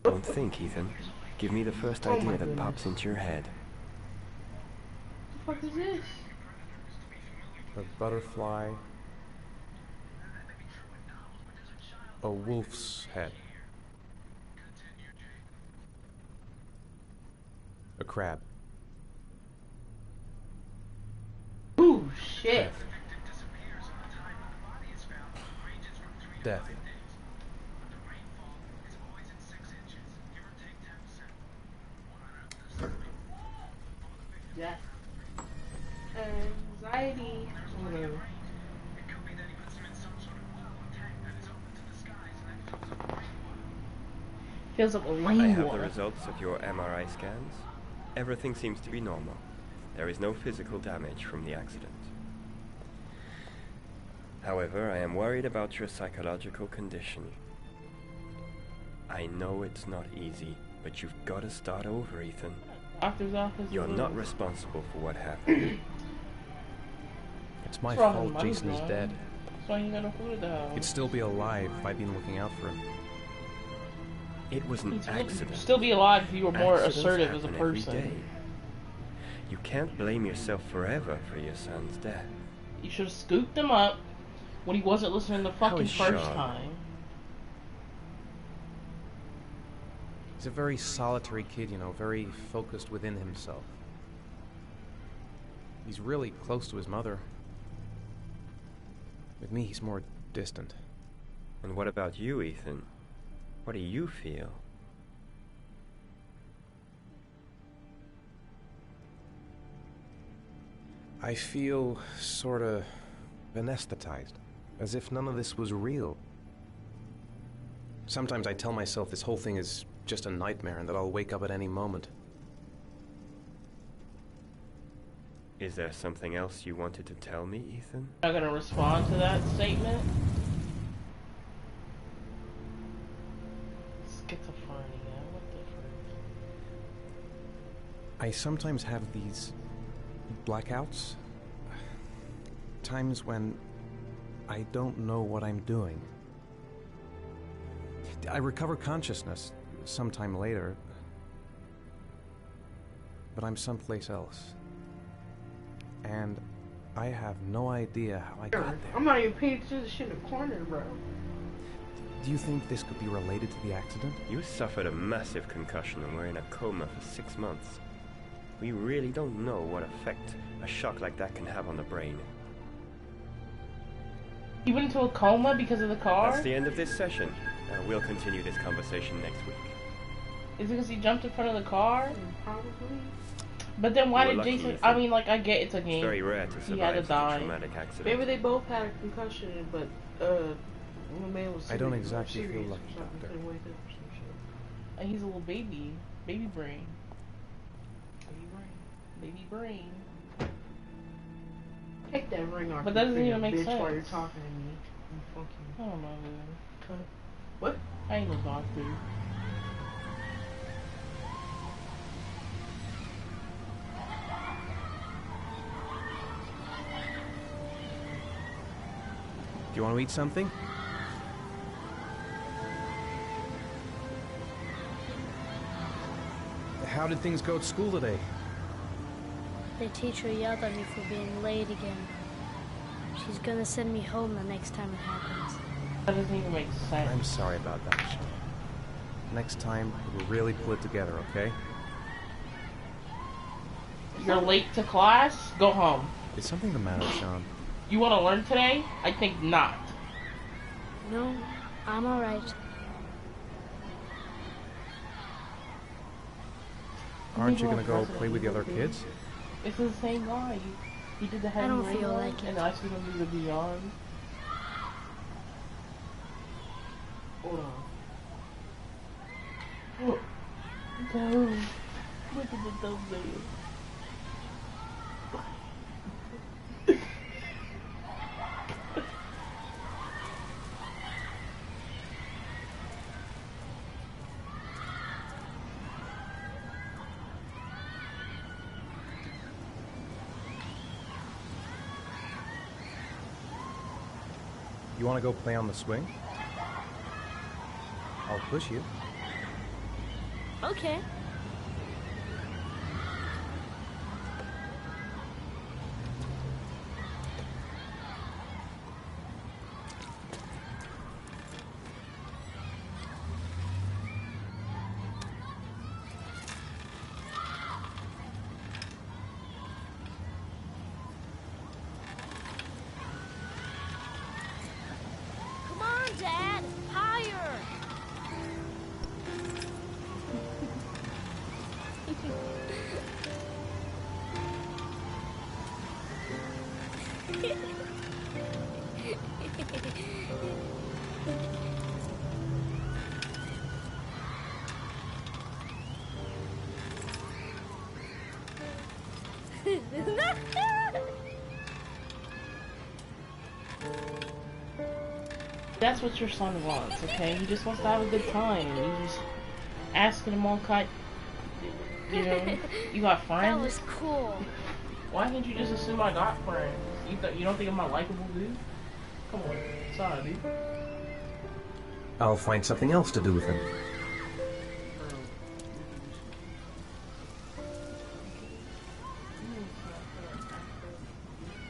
Don't think, Ethan. Give me the first idea that pops into your head. What the fuck is this? A butterfly. A wolf's head. A crab. Ooh, shit. Death. Death. Anxiety. Whatever. Feels like a I lame have one. the results of your MRI scans. Everything seems to be normal. There is no physical damage from the accident. However, I am worried about your psychological condition. I know it's not easy, but you've got to start over, Ethan. Doctor's office. You're not responsible for what happened. It's my What's wrong fault with money, Jason is man? dead. That's why you got no food at the house. He'd still be alive if I'd been looking out for him. It was an accident. Still be alive if you were more Accidents assertive as a happen every person. day. You can't blame yourself forever for your son's death. You should have scooped him up when he wasn't listening the How fucking is first Sean? time. He's a very solitary kid, you know, very focused within himself. He's really close to his mother. With me, he's more distant. And what about you, Ethan? What do you feel? I feel sorta anesthetized, as if none of this was real. Sometimes I tell myself this whole thing is just a nightmare and that I'll wake up at any moment. Is there something else you wanted to tell me, Ethan? Not gonna respond to that statement. Schizophrenia, what the frick? I sometimes have these blackouts. Times when I don't know what I'm doing. I recover consciousness sometime later, but I'm someplace else. And I have no idea how I got there. I'm not even paying attention to the shit in the corner, bro. Do you think this could be related to the accident? You suffered a massive concussion and were in a coma for 6 months. We really don't know what effect a shock like that can have on the brain. You went into a coma because of the car? That's the end of this session. We'll continue this conversation next week. Is it because he jumped in front of the car? Probably. But then why You were did lucky, Jason... Ethan. I mean, like, I get it's a game. It's very rare to He had to survive such a die. traumatic accident. Maybe they both had a concussion, but my man was. I don't serious- exactly feel serious or lucky, something, Doctor. couldn't wake up or some shit. And he's a little baby. Baby brain. Baby brain. Take that ring off. But that your doesn't even finger, make bitch, while sense. you're talking to me. You fucking. I don't know, man. What? I ain't no doctor. Do you want to eat something? How did things go at school today? The teacher yelled at me for being late again. She's gonna send me home the next time it happens. That doesn't even make sense. I'm sorry about that, Sean. Next time, we'll really pull it together, okay? You're late to class? Go home. Is something the matter, Sean? You want to learn today? I think not. No, I'm alright. Aren't you gonna go play with the other kids? It's the same guy. He did the heavy I don't rain feel one, like it. and I see him do the beyond. Hold on. Oh. No. Look at the thumbnail. You wanna go play on the swing? I'll push you. Okay. Come on, Dad! Higher! That's what your son wants, okay? He just wants to have a good time. You just asking him all kind. You know, you got friends. That was cool. Why can't you just assume I got friends? You don't think I'm a likable dude? Come on, sorry, dude. I'll find something else to do with him.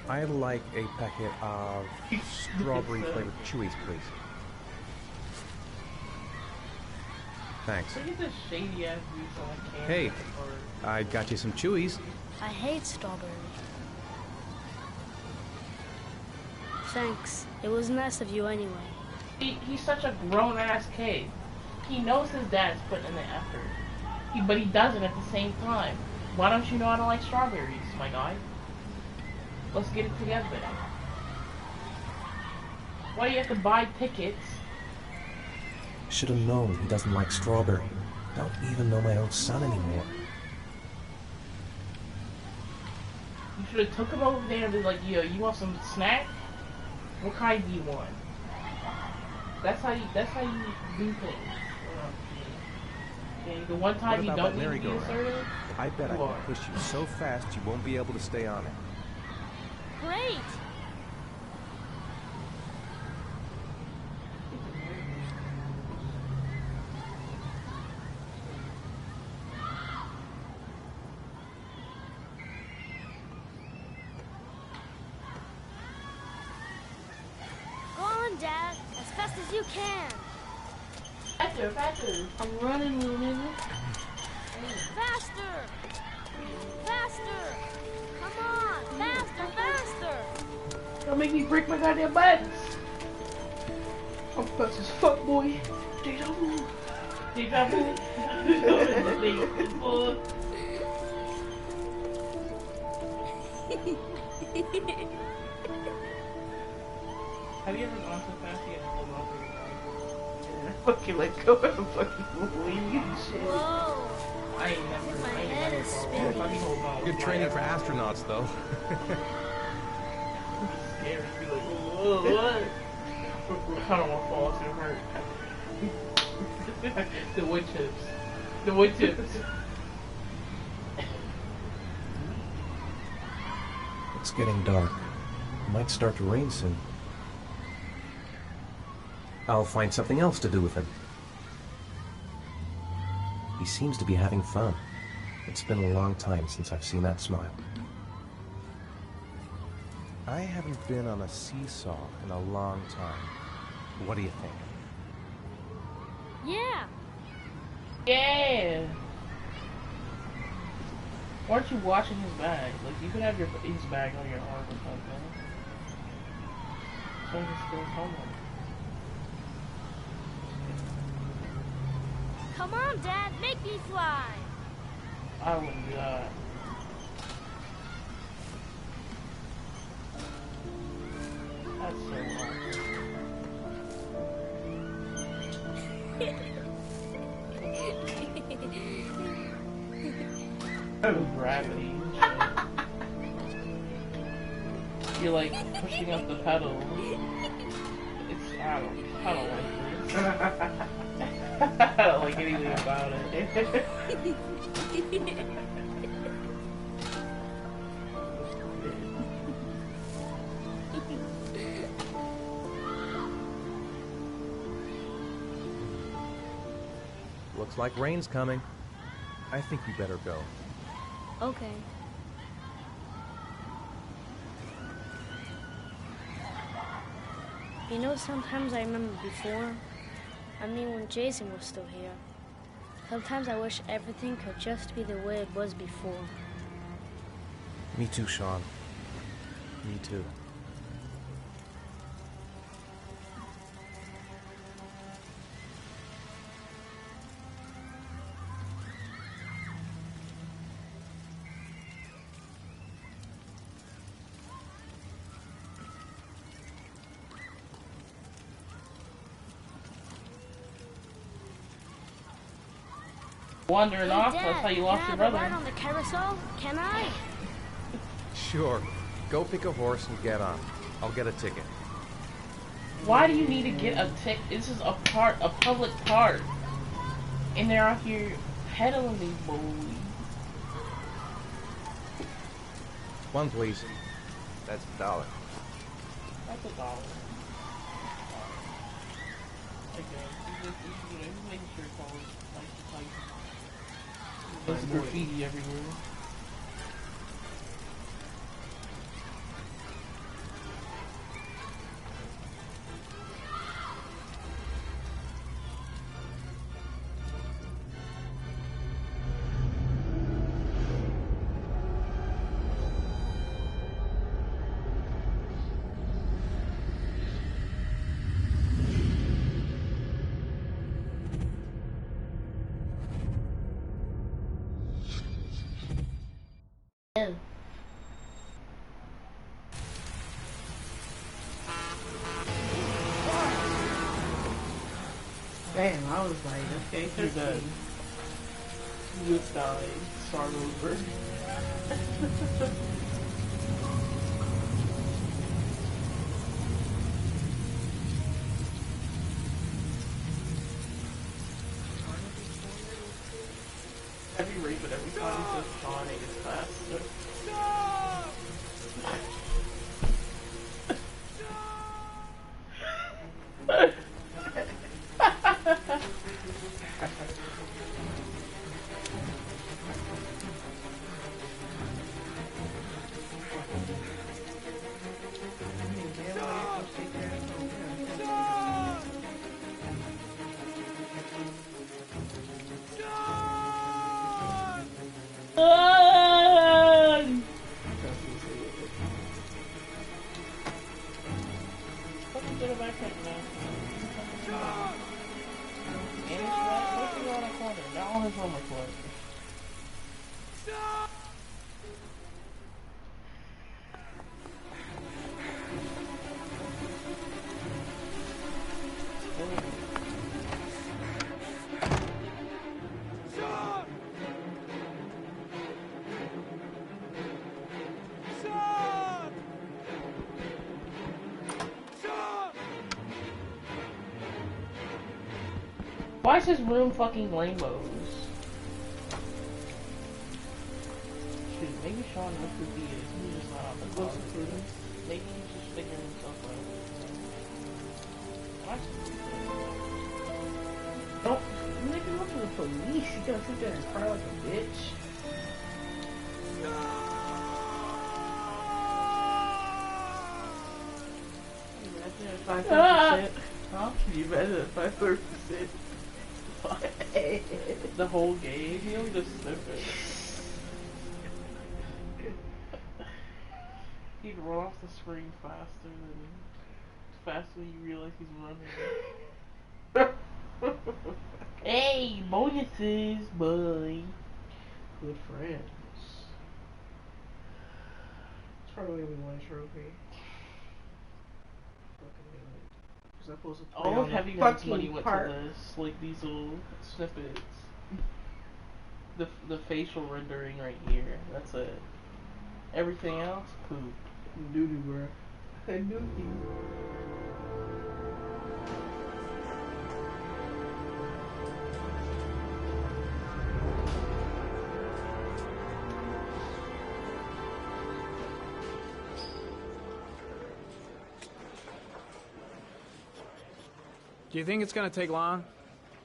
I'd like a packet of strawberry flavored chewies, please. Thanks. Look at this shady ass dude selling candy. Hey, I got you some chewies. I hate strawberries. Thanks. It was nice of you anyway. He's such a grown-ass kid. He knows his dad's putting in the effort. But he doesn't at the same time. Why don't you know I don't like strawberries, my guy? Let's get it together. Why do you have to buy tickets? Should have known he doesn't like strawberry. Don't even know my own son anymore. You should have took him over there and be like, yo, you want some snack? What kind do you want? That's how you do things. Okay, the one time you don't need to be assertive, I bet I can push you so fast you won't be able to stay on it. Great! Go on, Dad, as fast as you can. Faster, faster. I'm running, little nigga. Faster! Faster! Come on! Faster, faster! Don't make me break my goddamn buttons. I'm fast as fuck, boy. Deja vu. Deja vu. Have you ever gone so fast you had to hold on for your life? And I fucking let go and fucking leave and shit. Whoa! I ain't never. My head is spinning. Good training for astronauts, though. Scary. Be like, whoa, what? I don't want to fall. It's gonna hurt. The wood chips. The wood chips. It's getting dark. It might start to rain soon. I'll find something else to do with him. He seems to be having fun. It's been a long time since I've seen that smile. I haven't been on a seesaw in a long time. What do you think? Yeah. Yeah. Why aren't you watching his bag? Like, you could have his bag on your arm or something. So just goes home. Come on, Dad, make me fly. I wouldn't do that. That's so hard. Gravity. You're like pushing up the pedal. It's I don't like this. I don't like anything about it. Looks like rain's coming. I think you better go. Okay. You know, sometimes I remember before. I mean, when Jason was still here. Sometimes I wish everything could just be the way it was before. Me too, Sean. Me too. Wandering off, Dad, that's how you lost your can I have a brother. ride on the carousel? Can I? Sure. Go pick a horse and get on. I'll get a ticket. Why do you need to get a ticket? This is a public park. And they're out here peddling these boys. One, please. That's $1. That's $1. Okay, just making sure it's all like there's graffiti everywhere. Damn, I was like, okay, You're done. You just died. Start over. Every rape, but every time he says Sean, it gets faster. Why is this room fucking rainbows? Dude, maybe Sean knows who he is. He's just not on the clock. Maybe he's just figuring himself out. Don't make him look for the police. You gotta sit there and cry like a bitch. 5%. Huh? Can you imagine that 5%? The whole game? He only just sniff it. He'd run off the screen faster when you realize he's running. Hey, bonuses, boy. Good friends. It's probably gonna be one trophy. All of Heavy One's money went to this, like these little snippets. The facial rendering right here. That's it. Everything else, poop. Doo-doo, bro. Doo-doo. Do you think it's gonna take long?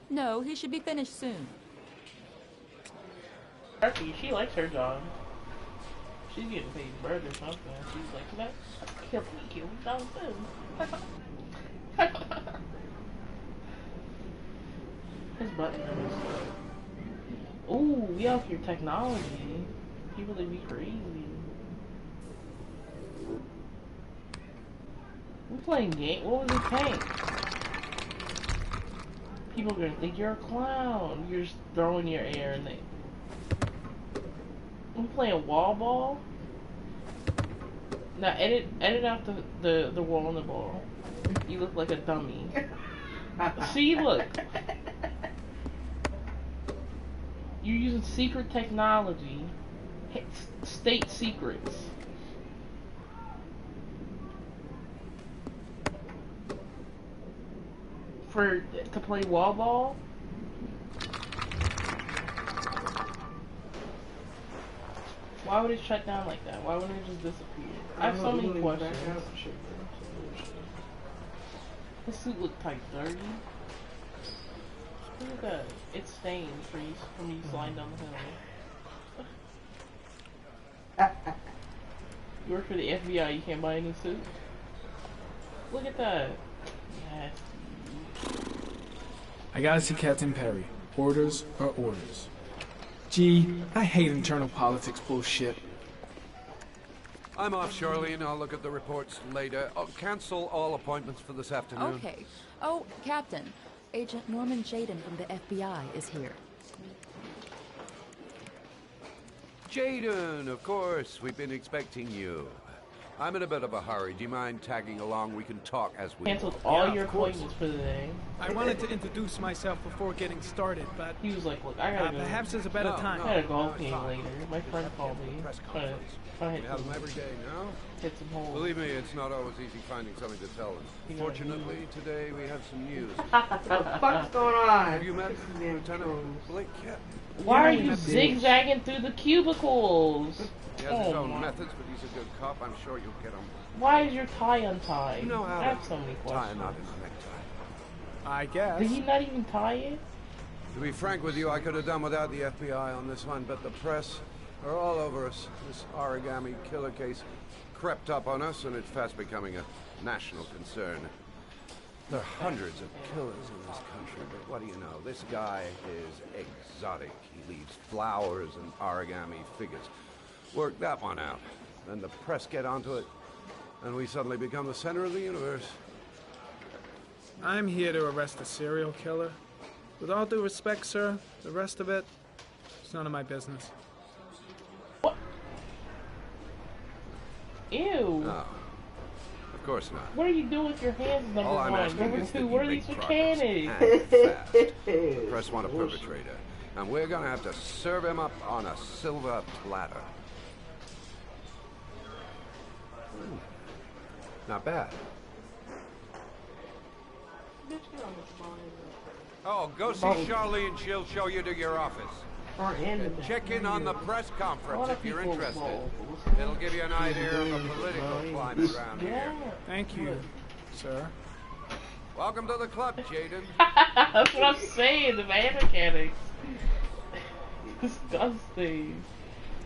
No, he should be finished soon. Turkey, she likes her job. She's getting paid bird or something. She's like, "Can I kill down soon?" His button is. Ooh, we out here technology. People they be crazy. We playing game. What was it paying? People are gonna think you're a clown. You're just throwing your air and they. I'm playing wall ball. Now edit out the wall and the ball. You look like a dummy. See, look. You're using secret technology. State secrets. To play wall ball? Why would it shut down like that? Why wouldn't it just disappear? I have so many questions. This suit look type 30. Look at that. It's stained from you sliding down the hill. You work for the FBI, you can't buy a new suit? Look at that. Yes. I gotta see Captain Perry. Orders are orders. Gee, I hate internal politics bullshit. I'm off, Charlene. I'll look at the reports later. I'll cancel all appointments for this afternoon. Okay. Oh, Captain. Agent Norman Jaden from the FBI is here. Jaden, of course. We've been expecting you. I'm in a bit of a hurry. Do you mind tagging along? We can talk as we canceled all your appointments for the day. I wanted to introduce myself before getting started, but he was like, "Look, I gotta go. Perhaps there's a better time." I got a golf game later. My friend called me. We have them every day now. Hit some holes. Believe me, it's not always easy finding something to tell them. Fortunately, today we have some news. What the fuck's going on? Have you met Lieutenant Blake yet? Why are you zigzagging through the cubicles? He has his own methods, but he's a good cop. I'm sure you'll get him. Why is your tie untied? You know how I have so many questions. tie a knot in a necktie. I guess. Did he not even tie it? To be frank with you, I could have done without the FBI on this one, but the press are all over us. This origami killer case crept up on us, and it's fast becoming a national concern. There are hundreds of killers in this country, but what do you know? This guy is exotic. He leaves flowers and origami figures. Work that one out. Then the press get onto it, and we suddenly become the center of the universe. I'm here to arrest a serial killer. With all due respect, sir, the rest of it, it's none of my business. What? Ew. No. Of course not. What are you doing with your hands, number All I'm one? asking Number is that two, you what are make these progress mechanics? and fast. The press want a perpetrator, and we're gonna have to serve him up on a silver platter. Not bad. Oh, go see Charlene. She'll show you to your office. And check in on the press conference if you're interested. It'll give you an idea of the political climate around here. Thank you, sir. Welcome to the club, Jaden. That's what I'm saying, the van mechanics. Disgusting.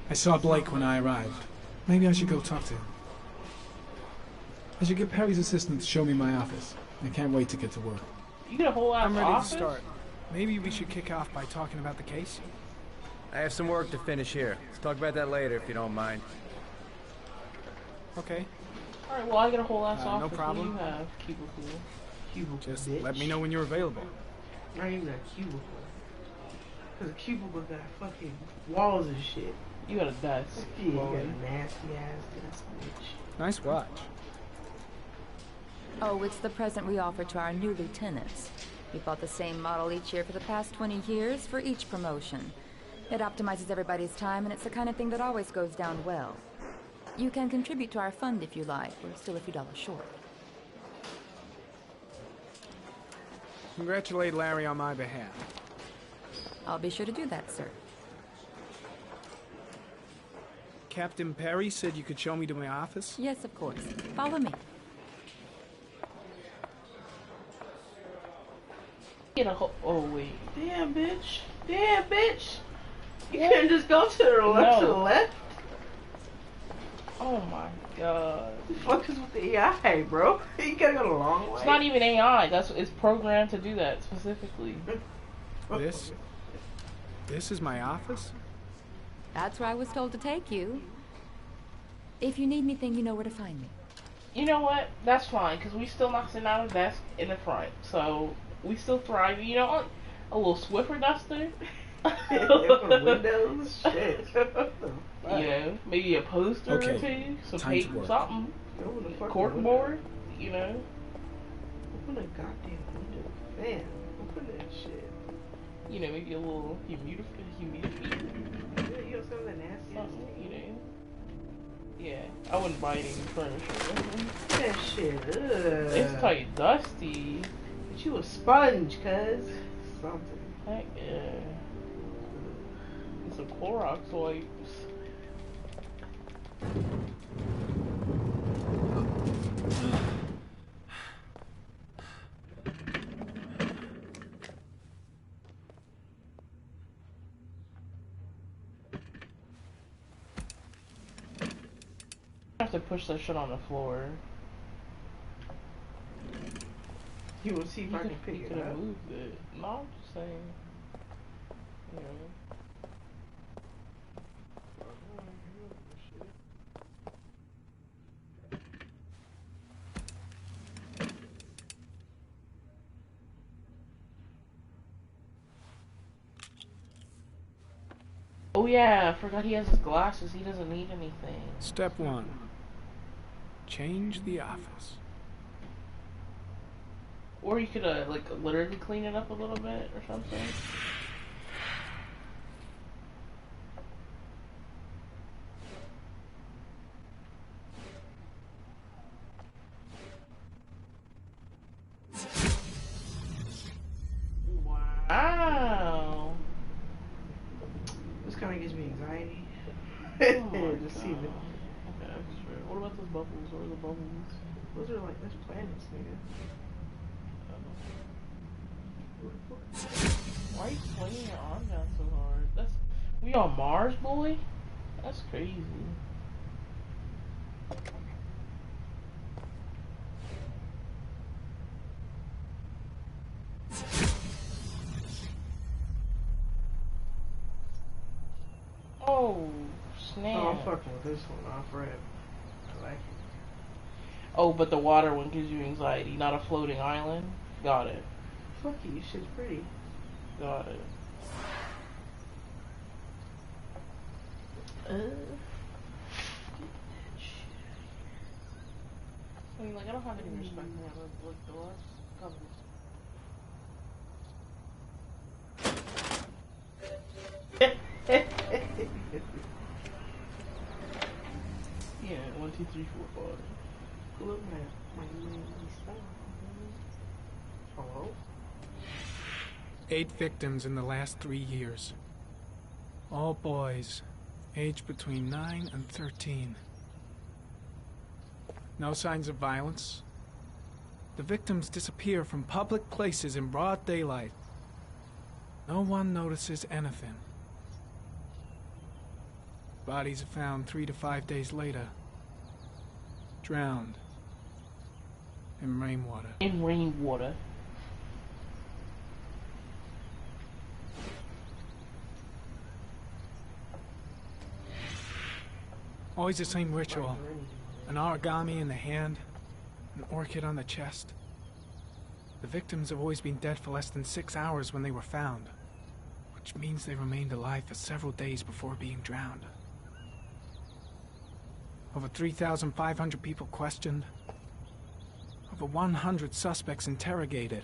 I saw Blake when I arrived. Maybe I should go talk to him. I should get Perry's assistant to show me my office. I can't wait to get to work. You get a whole ass I'm ready office? to start. Maybe we should kick off by talking about the case. I have some work to finish here. Let's talk about that later if you don't mind. Okay. Alright, well, I get a whole ass office. No problem. What do you have? Cubicle. Cubicle, Just bitch. let me know when you're available. Not even a cubicle. Because a cubicle got fucking walls and shit. You got a desk. Yeah, you got a nasty ass desk, bitch. Nice watch. Oh, it's the present we offer to our new lieutenants. We bought the same model each year for the past 20 years for each promotion. It optimizes everybody's time, and it's the kind of thing that always goes down well. You can contribute to our fund if you like. We're still a few dollars short. Congratulate Larry on my behalf. I'll be sure to do that, sir. Captain Perry said you could show me to my office? Yes, of course. Follow me. Get a whole. Oh, wait. Damn, bitch. Damn, bitch. You couldn't just go to the left, to the left? Oh my god. What the fuck is with the AI, bro? You gotta go the long way. It's not even AI. It's programmed to do that specifically. This is my office? That's where I was told to take you. If you need anything, you know where to find me. You know what? That's fine, because we still not sitting at a desk in the front. So, we still thrive. You know, a little Swiffer duster. For windows? Shit. You know, maybe a poster or two. Some Time to paper, work. something. Corkboard, you know. Open a goddamn window. Man, open that shit. You know, maybe a little humidifier. Yeah, you know some of the nasty ass You know. Yeah, I wouldn't buy any furniture. That shit, ugh. It's quite dusty. But you a sponge, cuz. Something. Heck yeah. And some Clorox wipes. I have to push that shit on the floor. You will see if I can pick You it could have up. moved it. No, I'm just saying. You know. Oh yeah, I forgot he has his glasses. He doesn't need anything. Step 1. Change the office. Or you could like literally clean it up a little bit or something. Wow. This kind of gives me anxiety. Oh Just see the. Okay, sure. What about those bubbles? What are the bubbles? Those are like, that's planets, nigga. Why are you swinging your arm down so hard? That's we on Mars, boy? That's crazy. Oh, snap. Oh, I'm fucking with this one off rip. I like it. Oh, but the water one gives you anxiety, not a floating island? Got it. Fuck you, shit's pretty. Got it. I mean, like, I don't have any respect for him, but the last couple. Yeah, 1, 2, 3, 4, 5. Pull up my style. Hello? 8 victims in the last 3 years. All boys, aged between 9 and 13. No signs of violence. The victims disappear from public places in broad daylight. No one notices anything. Bodies are found 3 to 5 days later. Drowned in rainwater. In rainwater. Always the same ritual. An origami in the hand, an orchid on the chest. The victims have always been dead for less than 6 hours when they were found, which means they remained alive for several days before being drowned. Over 3,500 people questioned. Over 100 suspects interrogated.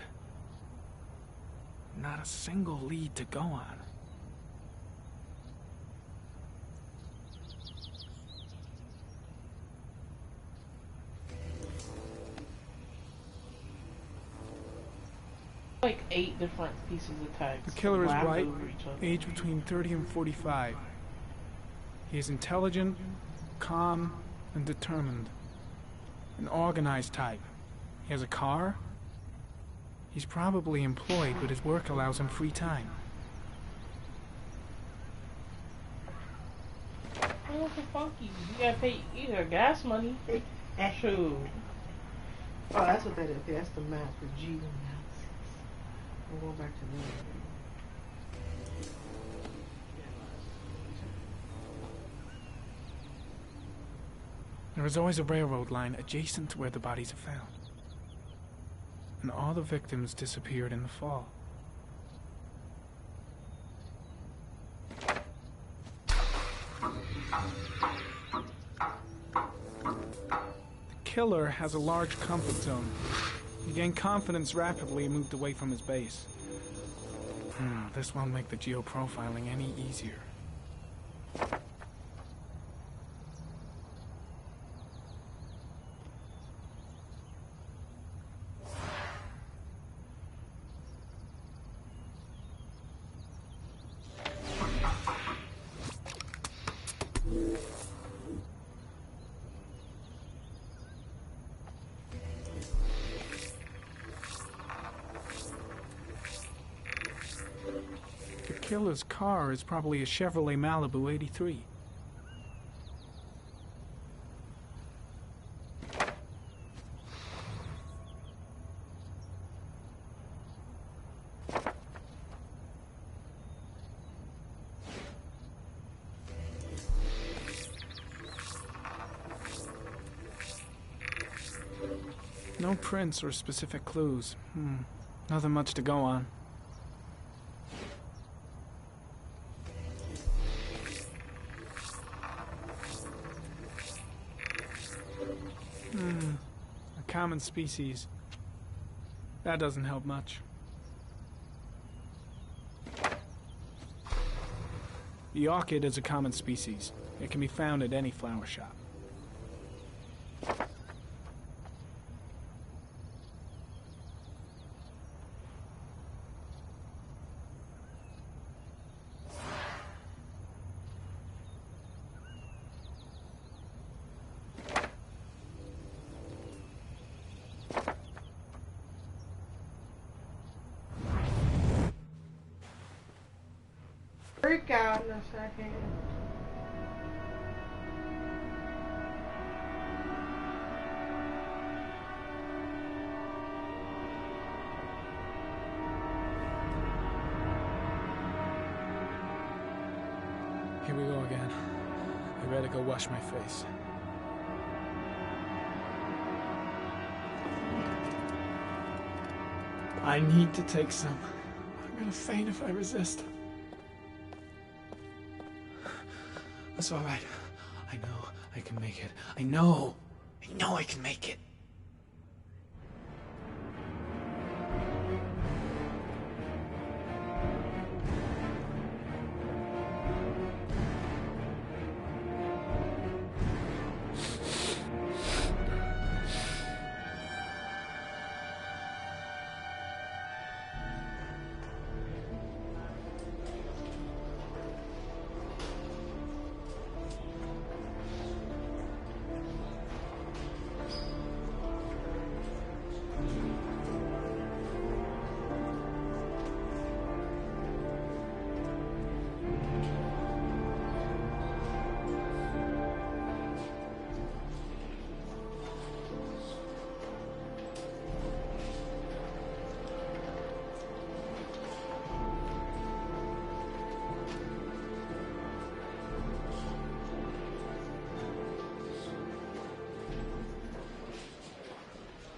Not a single lead to go on. Like 8 different pieces of text. The killer is Laughed white, over each other. aged between 30 and 45. He is intelligent, calm, and determined. An organized type. He has a car. He's probably employed, but his work allows him free time. Oh, what the fuck you? You gotta pay either gas money. Shoot. Oh, that's what that is. Okay, that's the map for G analysis. We're going back to that. There is always a railroad line adjacent to where the bodies are found. And all the victims disappeared in the fall. The killer has a large comfort zone. He gained confidence rapidly and moved away from his base. This won't make the geoprofiling any easier. The killer's car is probably a Chevrolet Malibu 83. No prints or specific clues. Nothing much to go on. A common species. That doesn't help much. The orchid is a common species. It can be found at any flower shop. Freak out in a second. Here we go again. I better go wash my face. I need to take some. I'm gonna faint if I resist. That's all right. I know I can make it. I know I can make it.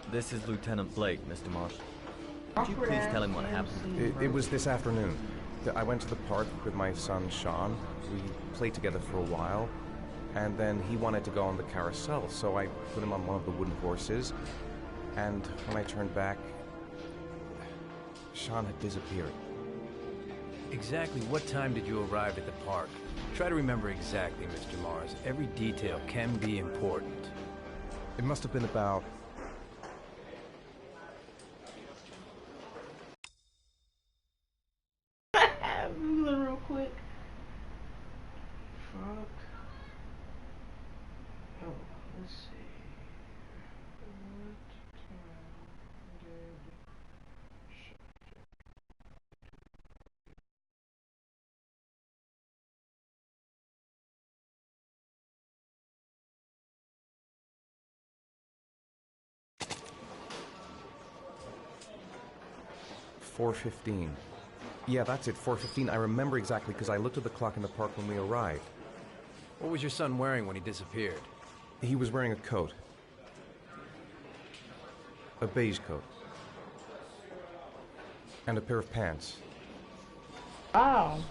This is Lieutenant Blake, Mr. Marsh. Could you please tell him what happened? It was this afternoon. I went to the park with my son, Sean. We played together for a while, and then he wanted to go on the carousel, so I put him on one of the wooden horses, and when I turned back, Sean had disappeared. Exactly what time did you arrive at the park? Try to remember exactly, Mr. Mars. Every detail can be important. It must have been about... real quick. Fuck. Oh, let's see. What time? 4:15. Yeah, that's it, 4:15. I remember exactly because I looked at the clock in the park when we arrived. What was your son wearing when he disappeared? He was wearing a coat. A beige coat. And a pair of pants. Oh.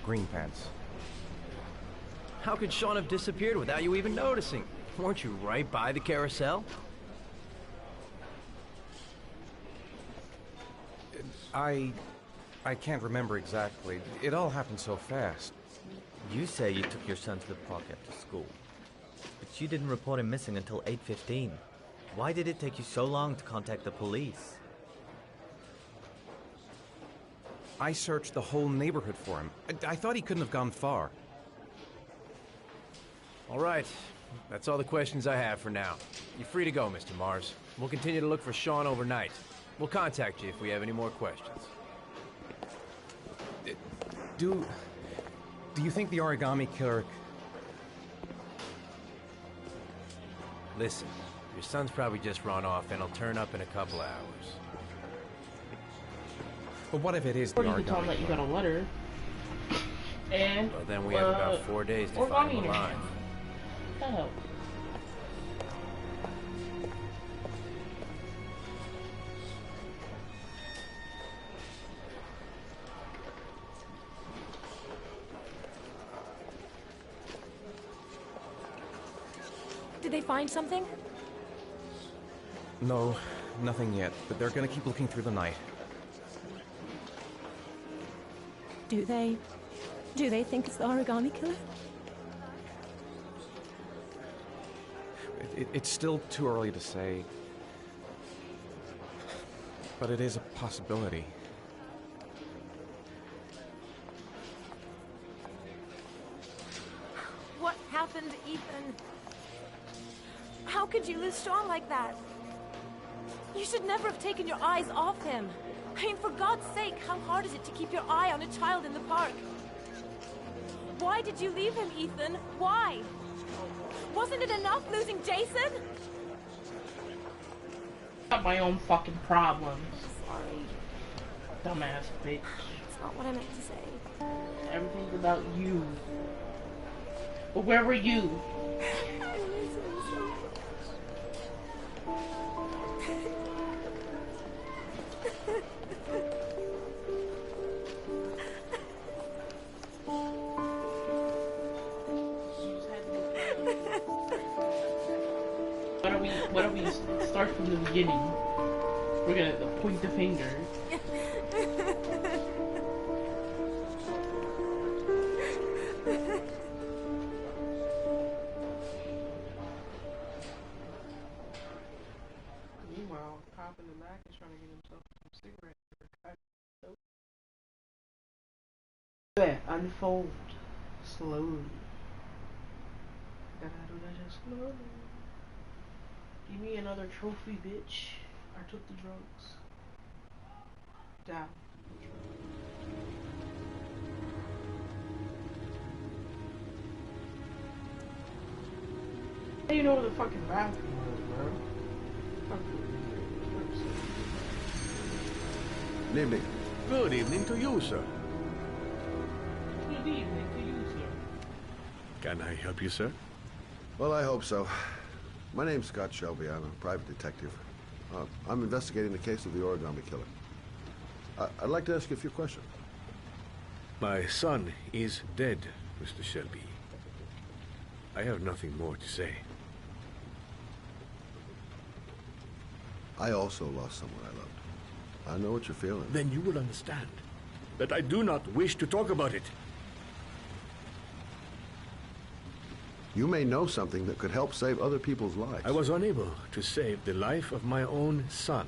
Green pants. How could Sean have disappeared without you even noticing? Weren't you right by the carousel? I can't remember exactly. It all happened so fast. You say you took your son to the park after school, but you didn't report him missing until 8:15. Why did it take you so long to contact the police? I searched the whole neighborhood for him. I thought he couldn't have gone far. All right. That's all the questions I have for now. You're free to go, Mr. Mars. We'll continue to look for Sean overnight. We'll contact you if we have any more questions. Do you think the Origami Killer... Listen, your son's probably just run off and he'll turn up in a couple hours. But what if it is the Origami Killer? Or you can tell him that you got a letter. And... Well, then we have about 4 days to find him alive. That helps. Did they find something? No, nothing yet, but they're gonna keep looking through the night. Do they think it's the Origami Killer? It's still too early to say, but it is a possibility. What happened, Ethan? How could you lose Sean like that? You should never have taken your eyes off him. I mean, for God's sake, how hard is it to keep your eye on a child in the park? Why did you leave him, Ethan? Why? Wasn't it enough losing Jason? Got my own fucking problems. Sorry. Dumbass bitch. That's not what I meant to say. Everything's about you. But where were you? Why don't we start from the beginning? We're gonna point the finger. Meanwhile, Pop in the back is trying to get himself some cigarettes. That unfold slowly. Gotta do that just slowly. Give me another trophy, bitch. I took the drugs. Down. How do you know where the fucking bathroom is, bro? Good evening. Good evening to you, sir. Good evening to you, sir. Can I help you, sir? Well, I hope so. My name's Scott Shelby. I'm a private detective. I'm investigating the case of the Origami Killer. I'd like to ask you a few questions. My son is dead, Mr. Shelby. I have nothing more to say. I also lost someone I loved. I know what you're feeling. Then you will understand that I do not wish to talk about it. You may know something that could help save other people's lives. I was unable to save the life of my own son.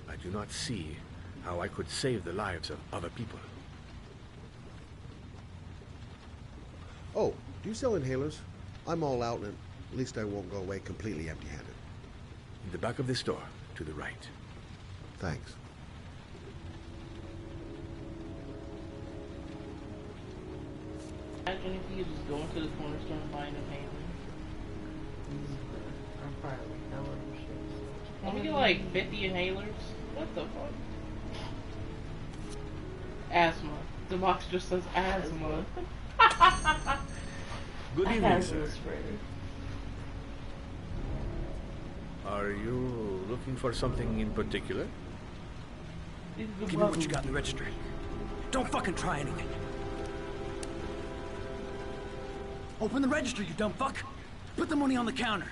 I do not see how I could save the lives of other people. Oh, do you sell inhalers? I'm all out, and at least I won't go away completely empty-handed. In the back of the store, to the right. Thanks. Imagine if you just go into the corner store and buy an inhaler. I'm probably like, no other shit. Let me get like 50 inhalers. What the fuck? Asthma. The box just says asthma. Good evening, sir. Spray. Are you looking for something in particular? Give me what you got in the registry. Don't fucking try anything. Open the register, you dumb fuck. Put the money on the counter.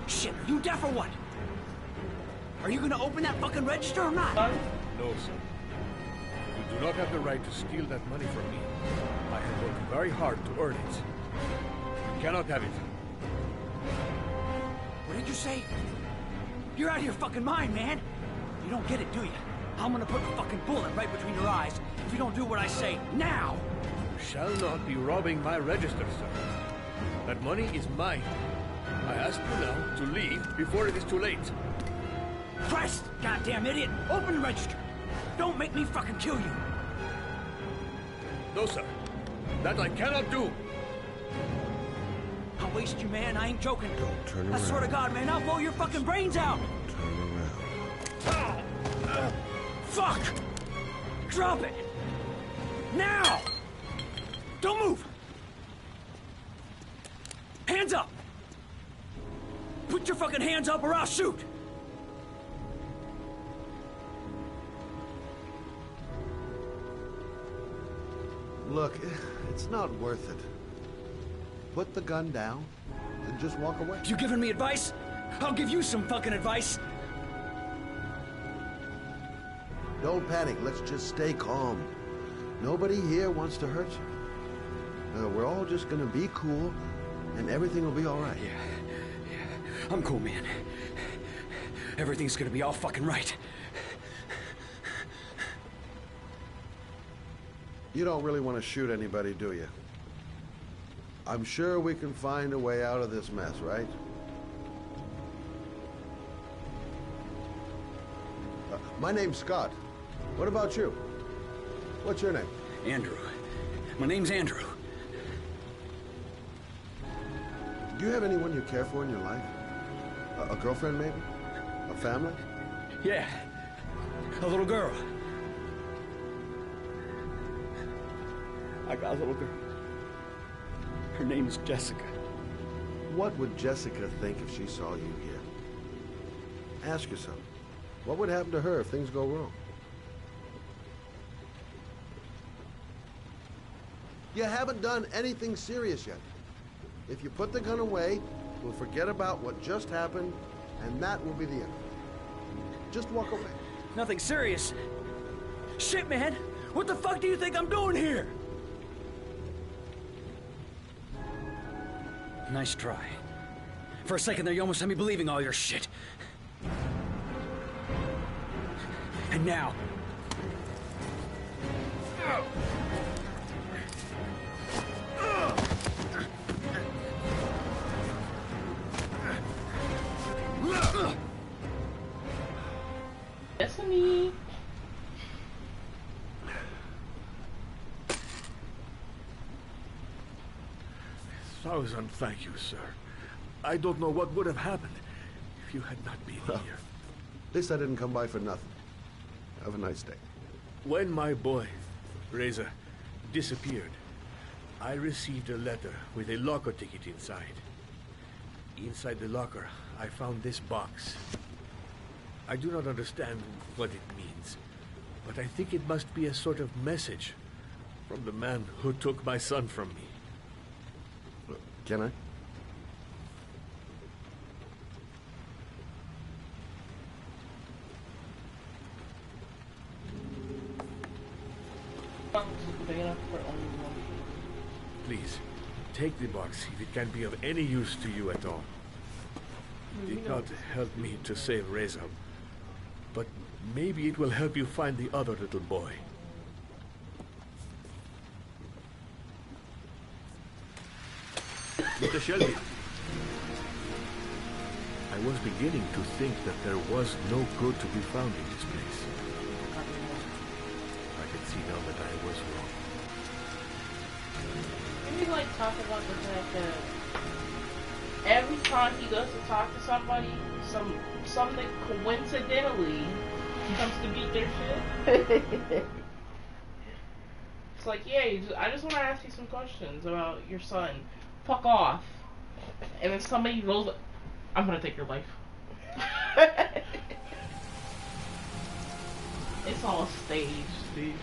Shit, are you deaf or what? Are you gonna open that fucking register or not? No, sir. You do not have the right to steal that money from me. I have worked very hard to earn it. You cannot have it. What did you say? You're out of your fucking mind, man. You don't get it, do you? I'm gonna put a fucking bullet right between your eyes if you don't do what I say now. You shall not be robbing my register, sir. That money is mine. I ask you now to leave before it is too late. Christ, goddamn idiot! Open the register. Don't make me fucking kill you. No, sir. That I cannot do. I'll waste you, man. I ain't joking. Turn I around. swear to God, man, I'll blow your fucking brains out. Turn around. Fuck! Drop it! Now! Don't move! Hands up! Put your fucking hands up or I'll shoot! Look, it's not worth it. Put the gun down and just walk away. You giving me advice? I'll give you some fucking advice. Don't panic. Let's just stay calm. Nobody here wants to hurt you. We're all just gonna be cool, and everything will be all right. Yeah. I'm cool, man. Everything's gonna be all fucking right. You don't really want to shoot anybody, do you? I'm sure we can find a way out of this mess, right? My name's Scott. What about you? What's your name? Andrew. My name's Andrew. Do you have anyone you care for in your life? A girlfriend, maybe? A family? Yeah. A little girl. I got a little girl. Her name is Jessica. What would Jessica think if she saw you here? Ask yourself, what would happen to her if things go wrong? You haven't done anything serious yet. If you put the gun away, we'll forget about what just happened, and that will be the end. Just walk away. Nothing serious. Shit, man! What the fuck do you think I'm doing here? Nice try. For a second there, you almost had me believing all your shit. And now... Destiny. Thousand thank you, sir. I don't know what would have happened if you had not been here. At least I didn't come by for nothing. Have a nice day. When my boy, Reza, disappeared, I received a letter with a locker ticket inside. Inside the locker, I found this box. I do not understand what it means, but I think it must be a sort of message from the man who took my son from me. Can I? Please, take the box if it can be of any use to you at all. It not help me to save Reza, but maybe it will help you find the other little boy. Mr. Shelby, I was beginning to think that there was no good to be found in this place. I can see now that I was wrong. Can we like talk about the fact that every time he goes to talk to somebody, something coincidentally comes to beat their shit? It's like, yeah, I just want to ask you some questions about your son. Fuck off. And then somebody goes, I'm gonna take your life. It's all staged, dude.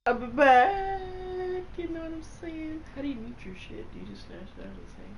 I'm back. You know what I'm saying? How do you mute your shit? Do you just snatch it out of the thing?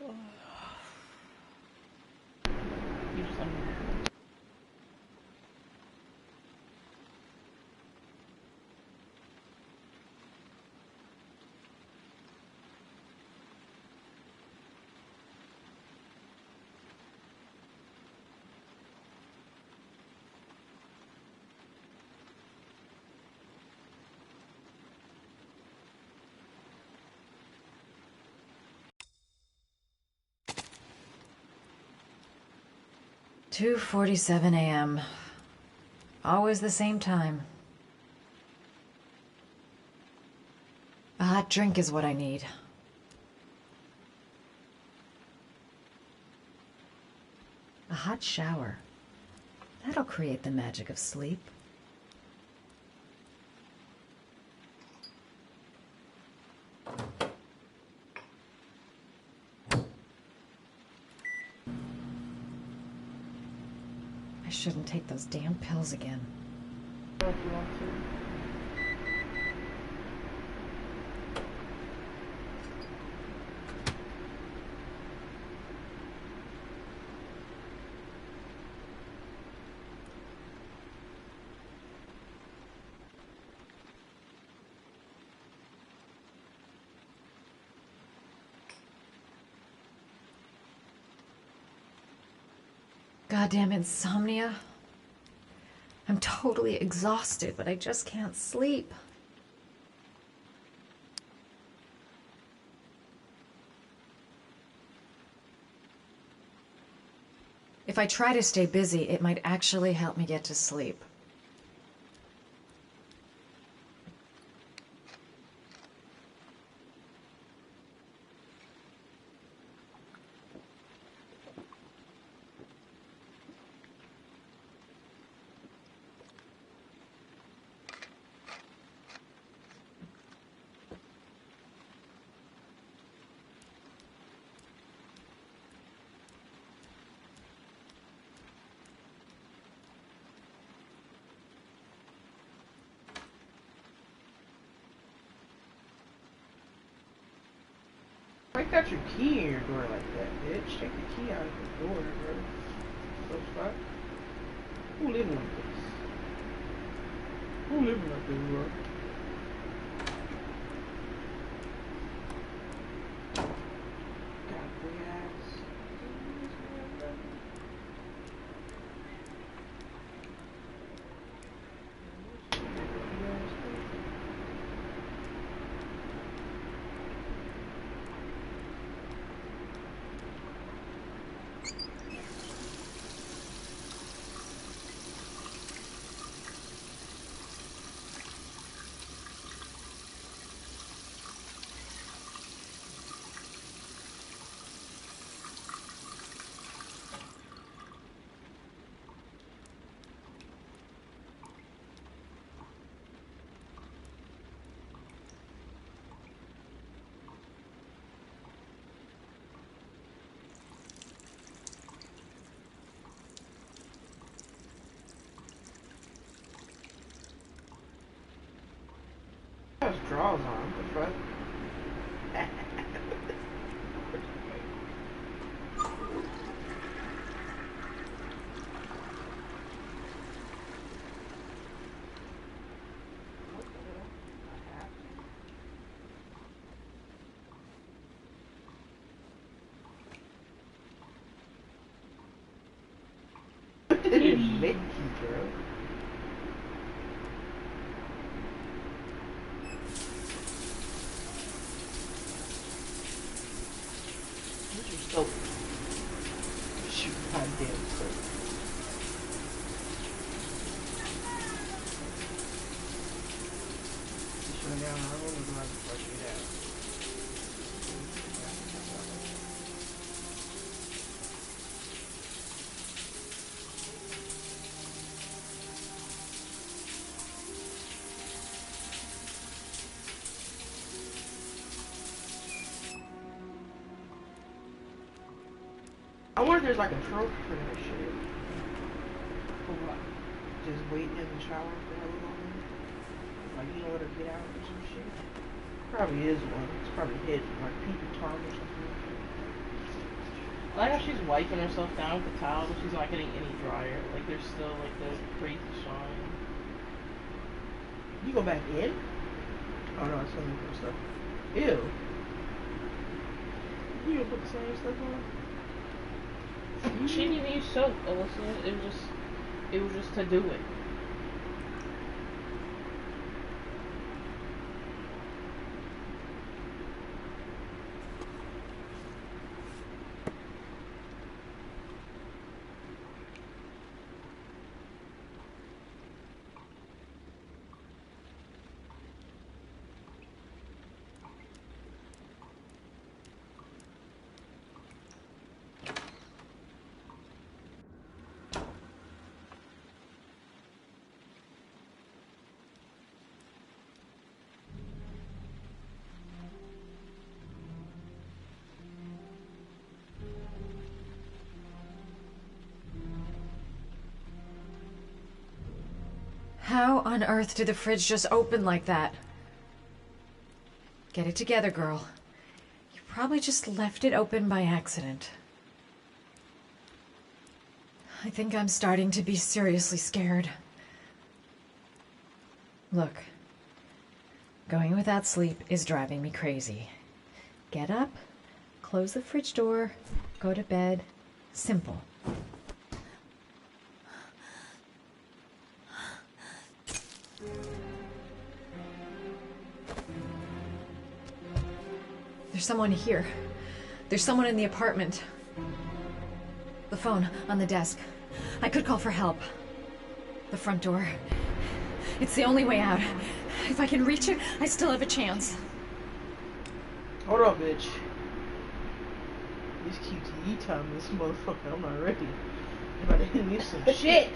You just "2:47 a.m. Always the same time. A hot drink is what I need. A hot shower. That'll create the magic of sleep. I shouldn't take those damn pills again. if you want to. Goddamn insomnia. I'm totally exhausted, but I just can't sleep. If I try to stay busy, it might actually help me get to sleep. Why got your key in your door like that, bitch? Take the key out of the door, bro. What the fuck? Who living like this? Who living like this, bro? God, big ass. Has drawers on, what the fuck? It is Mickey, bro. So, shoot, goddamn, so. Shut down our room, we're gonna have to flush it out. I wonder if there's like a trophy for that shit. For what? Just waiting in the shower for hella long? Like you don't let her get out or some shit? Probably is one. It's probably hidden, like Peeping Tom or something like that. I like how she's wiping herself down with the towel, but she's not getting any drier. Like, there's still, like, the crazy shine. You go back in? Oh no, it's something from stuff. Ew. You gonna put the same stuff on? She didn't even use soap, Alyssa. It was just to do it. How on earth did the fridge just open like that? Get it together, girl. You probably just left it open by accident. I think I'm starting to be seriously scared. Look, going without sleep is driving me crazy. Get up, close the fridge door, go to bed. Simple. There's someone here. There's someone in the apartment. The phone on the desk. I could call for help. The front door. It's the only way out. If I can reach it, I still have a chance. Hold on, bitch. This QTE time, this motherfucker. I'm not ready. I'm about to hit me some shit.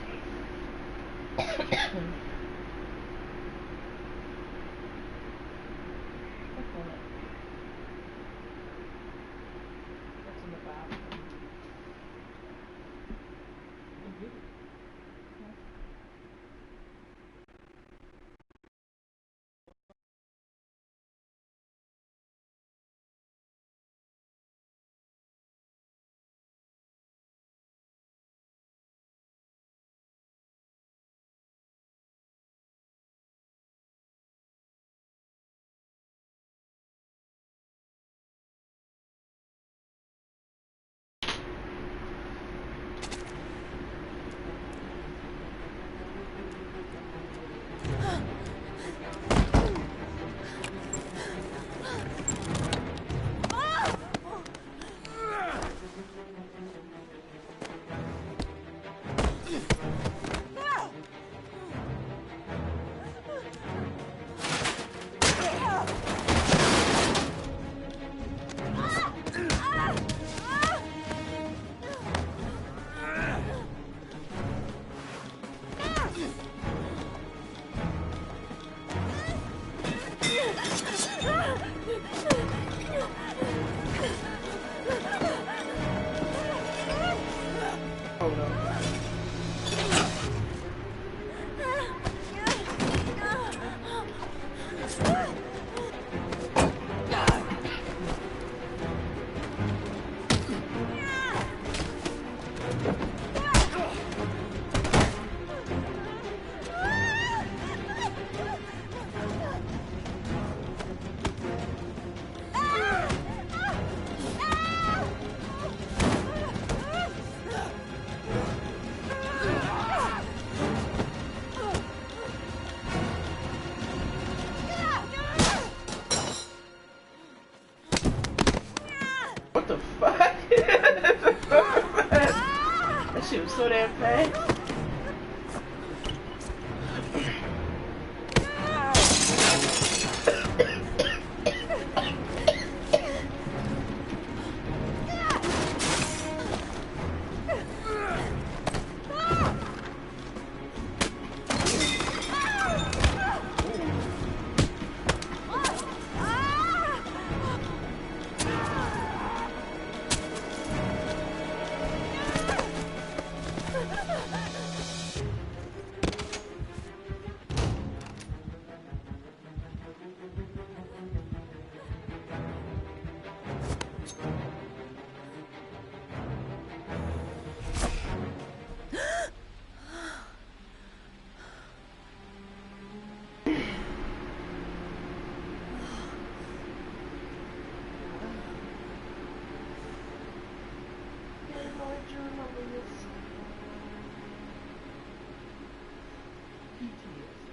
So damn fast.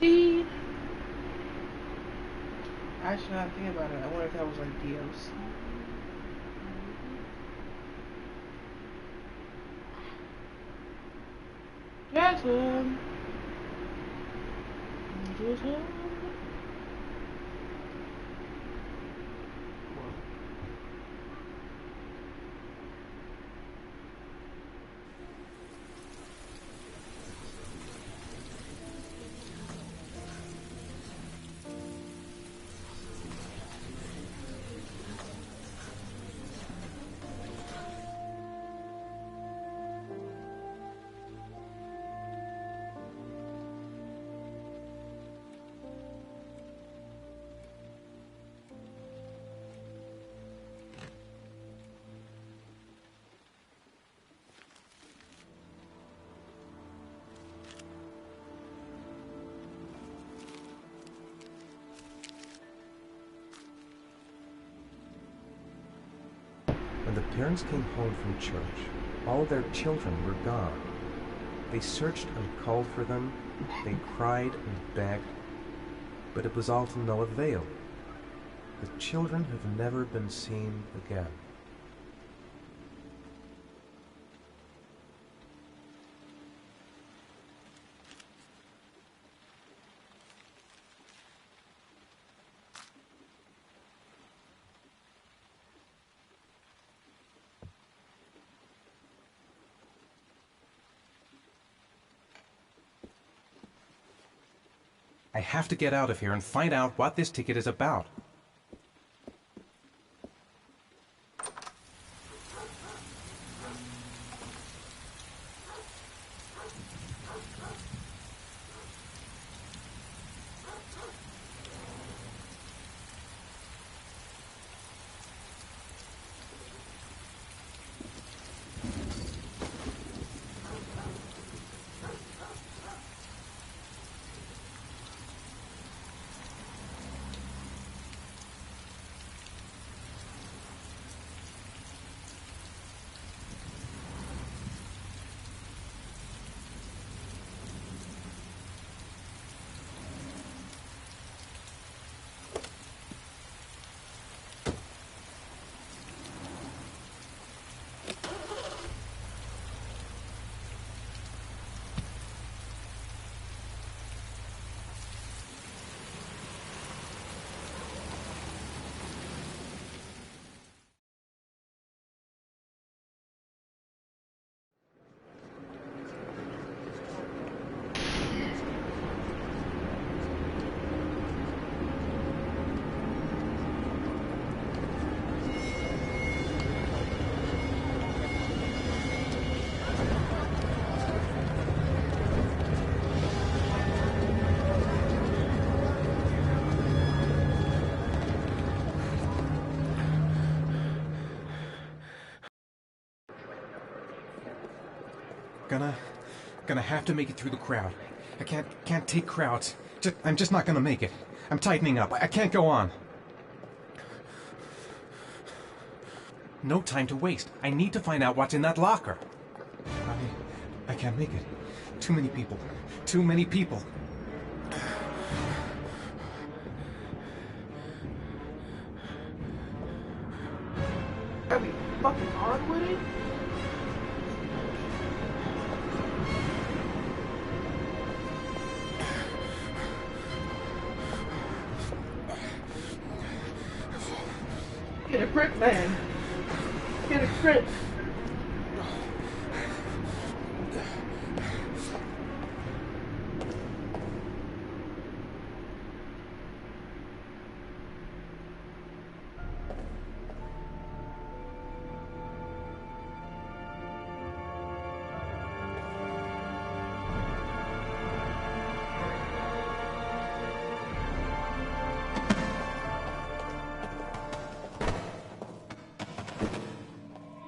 PTSD. Actually, now I think about it, I wonder if that was like DLC. Jackson. Jackson. When the parents came home from church, all their children were gone. They searched and called for them, they cried and begged, but it was all to no avail. The children have never been seen again. I have to get out of here and find out what this ticket is about. Gonna have to make it through the crowd. I can't take crowds. I'm just not gonna make it. I'm tightening up. I can't go on. No time to waste. I need to find out what's in that locker. I can't make it. Too many people. Too many people. Gotta be fucking hard with it. Get a grip, man. Get a grip.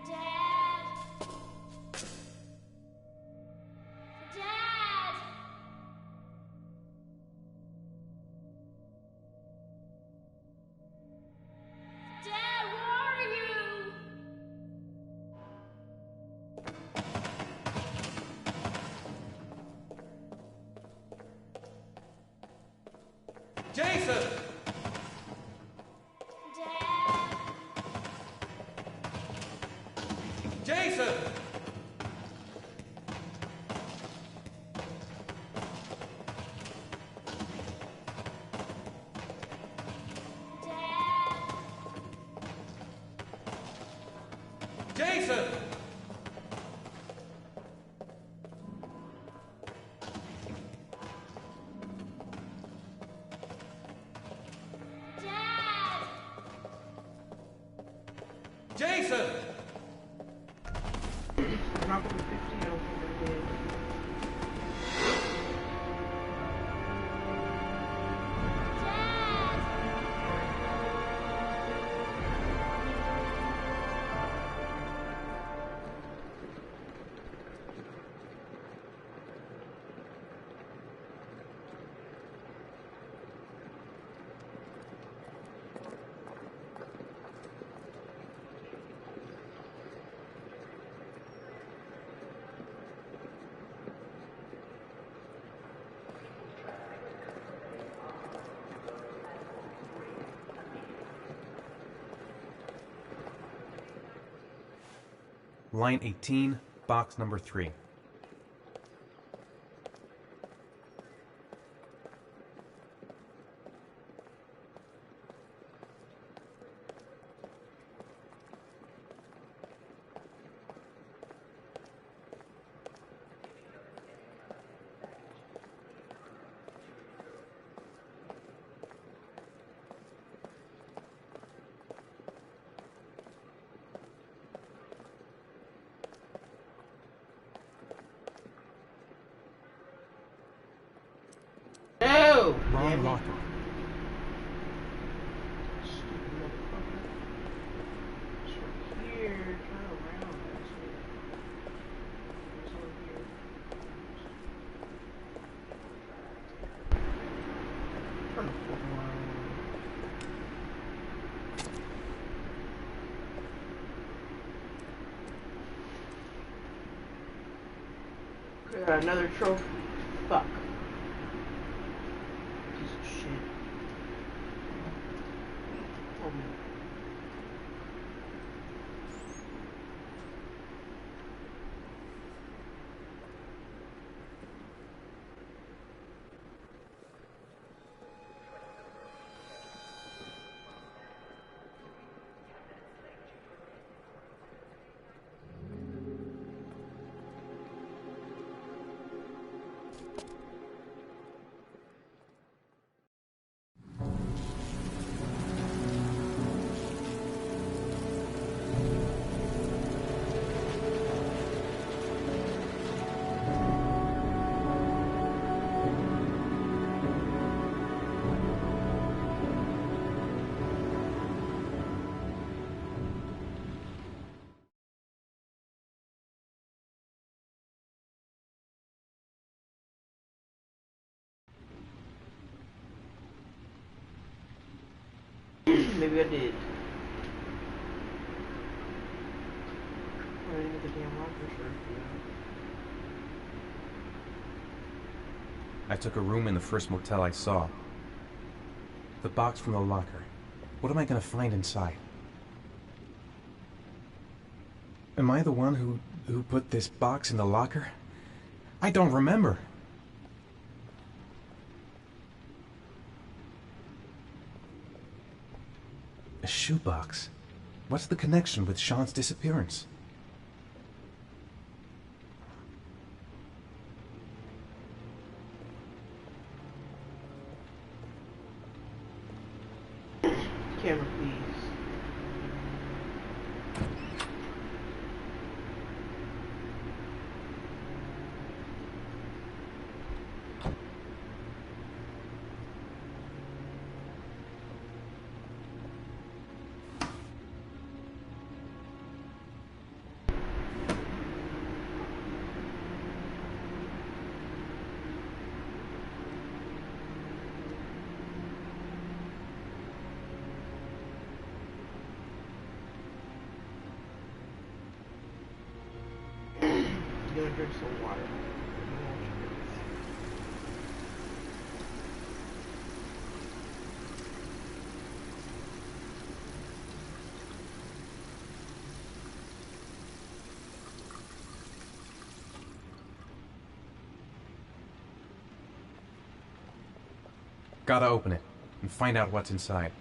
Dad? Jason! Jason! Jason! Not gonna be 50, I don't think I did. Line 18, box number 3. No! Wrong locker. Stupid motherfucker. It's right here. Turn around, actually. It's over here. Turn the fuck around. Okay, got another trophy. Fuck. Piece of shit. Oh man. Maybe I did. I didn't get the damn locker shirt. I took a room in the first motel I saw. The box from the locker. What am I going to find inside? Am I the one who put this box in the locker? I don't remember. A shoebox. What's the connection with Sean's disappearance? Camera, please. Gonna drink some water. Gotta open it and find out what's inside.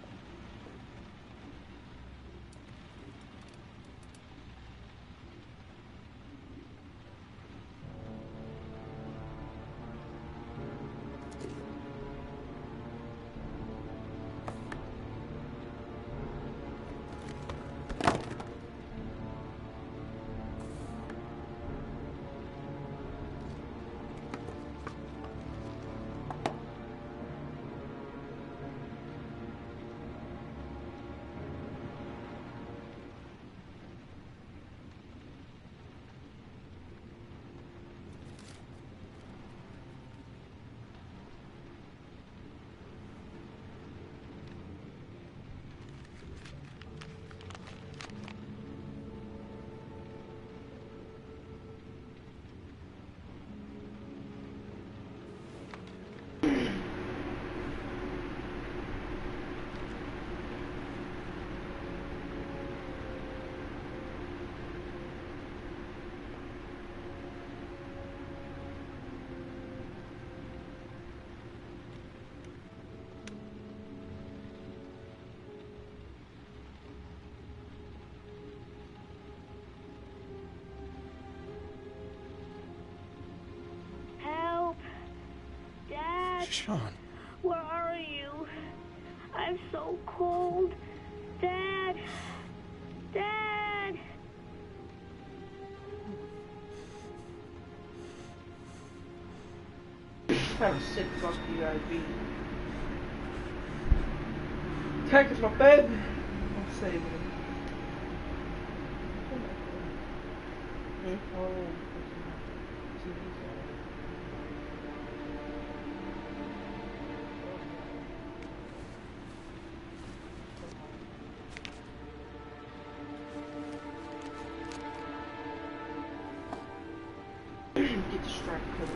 Sean. Where are you? I'm so cold. Dad! Dad! How sick fuck you gotta be? Tank is my bed. I'm saving him. Get distracted.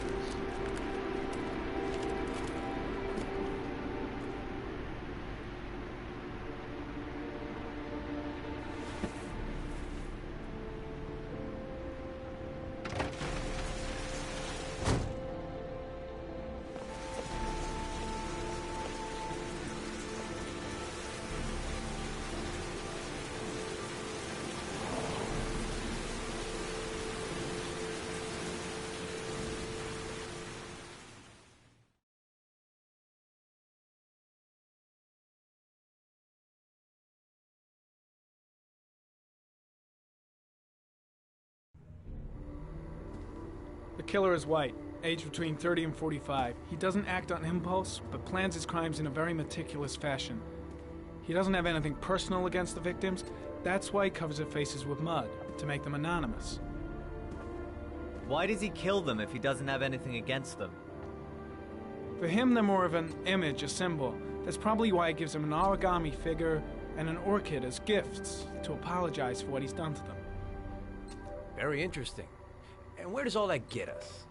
The killer is white, aged between 30 and 45. He doesn't act on impulse, but plans his crimes in a very meticulous fashion. He doesn't have anything personal against the victims. That's why he covers their faces with mud, to make them anonymous. Why does he kill them if he doesn't have anything against them? For him, they're more of an image, a symbol. That's probably why he gives them an origami figure and an orchid as gifts to apologize for what he's done to them. Very interesting. And where does all that get us?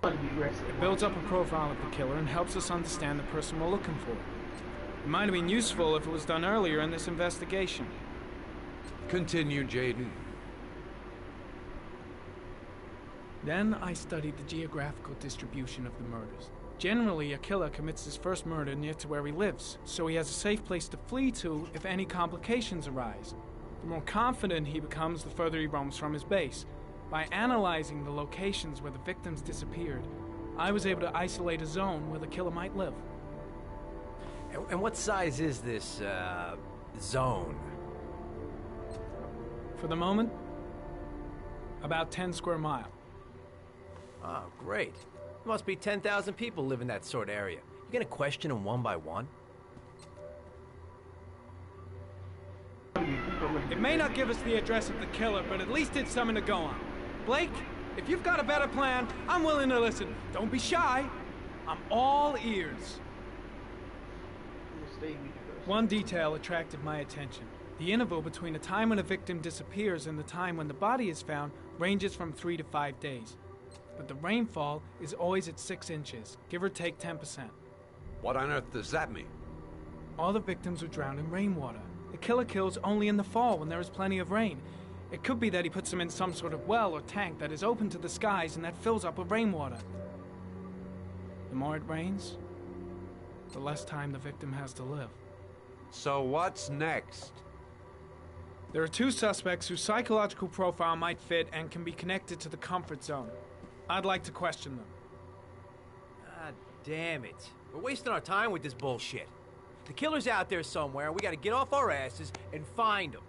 It builds up a profile of the killer and helps us understand the person we're looking for. It might have been useful if it was done earlier in this investigation. Continue, Jaden. Then I studied the geographical distribution of the murders. Generally, a killer commits his first murder near to where he lives, so he has a safe place to flee to if any complications arise. The more confident he becomes, the further he roams from his base. By analyzing the locations where the victims disappeared, I was able to isolate a zone where the killer might live. And what size is this, zone? For the moment, about 10 square miles. Oh, great. There must be 10,000 people live in that sort of area. You gonna question them one by one? It may not give us the address of the killer, but at least it's something to go on. Blake, if you've got a better plan, I'm willing to listen. Don't be shy. I'm all ears. One detail attracted my attention. The interval between the time when a victim disappears and the time when the body is found ranges from 3 to 5 days. But the rainfall is always at 6 inches, give or take 10%. What on earth does that mean? All the victims were drowned in rainwater. The killer kills only in the fall when there is plenty of rain. It could be that he puts them in some sort of well or tank that is open to the skies and that fills up with rainwater. The more it rains, the less time the victim has to live. So what's next? There are 2 suspects whose psychological profile might fit and can be connected to the comfort zone. I'd like to question them. God damn it. We're wasting our time with this bullshit. The killer's out there somewhere, and we gotta get off our asses and find him.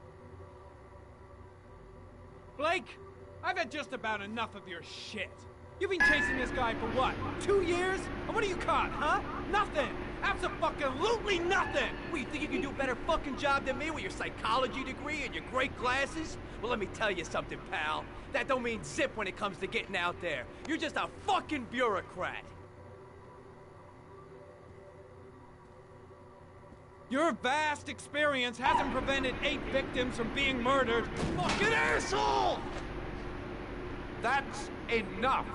Blake, I've had just about enough of your shit. You've been chasing this guy for what, 2 years? And what do you caught, huh? Nothing! Absolutely nothing! What, you think you can do a better fucking job than me with your psychology degree and your great glasses? Well, let me tell you something, pal. That don't mean zip when it comes to getting out there. You're just a fucking bureaucrat. Your vast experience hasn't prevented 8 victims from being murdered. Fucking asshole! That's enough!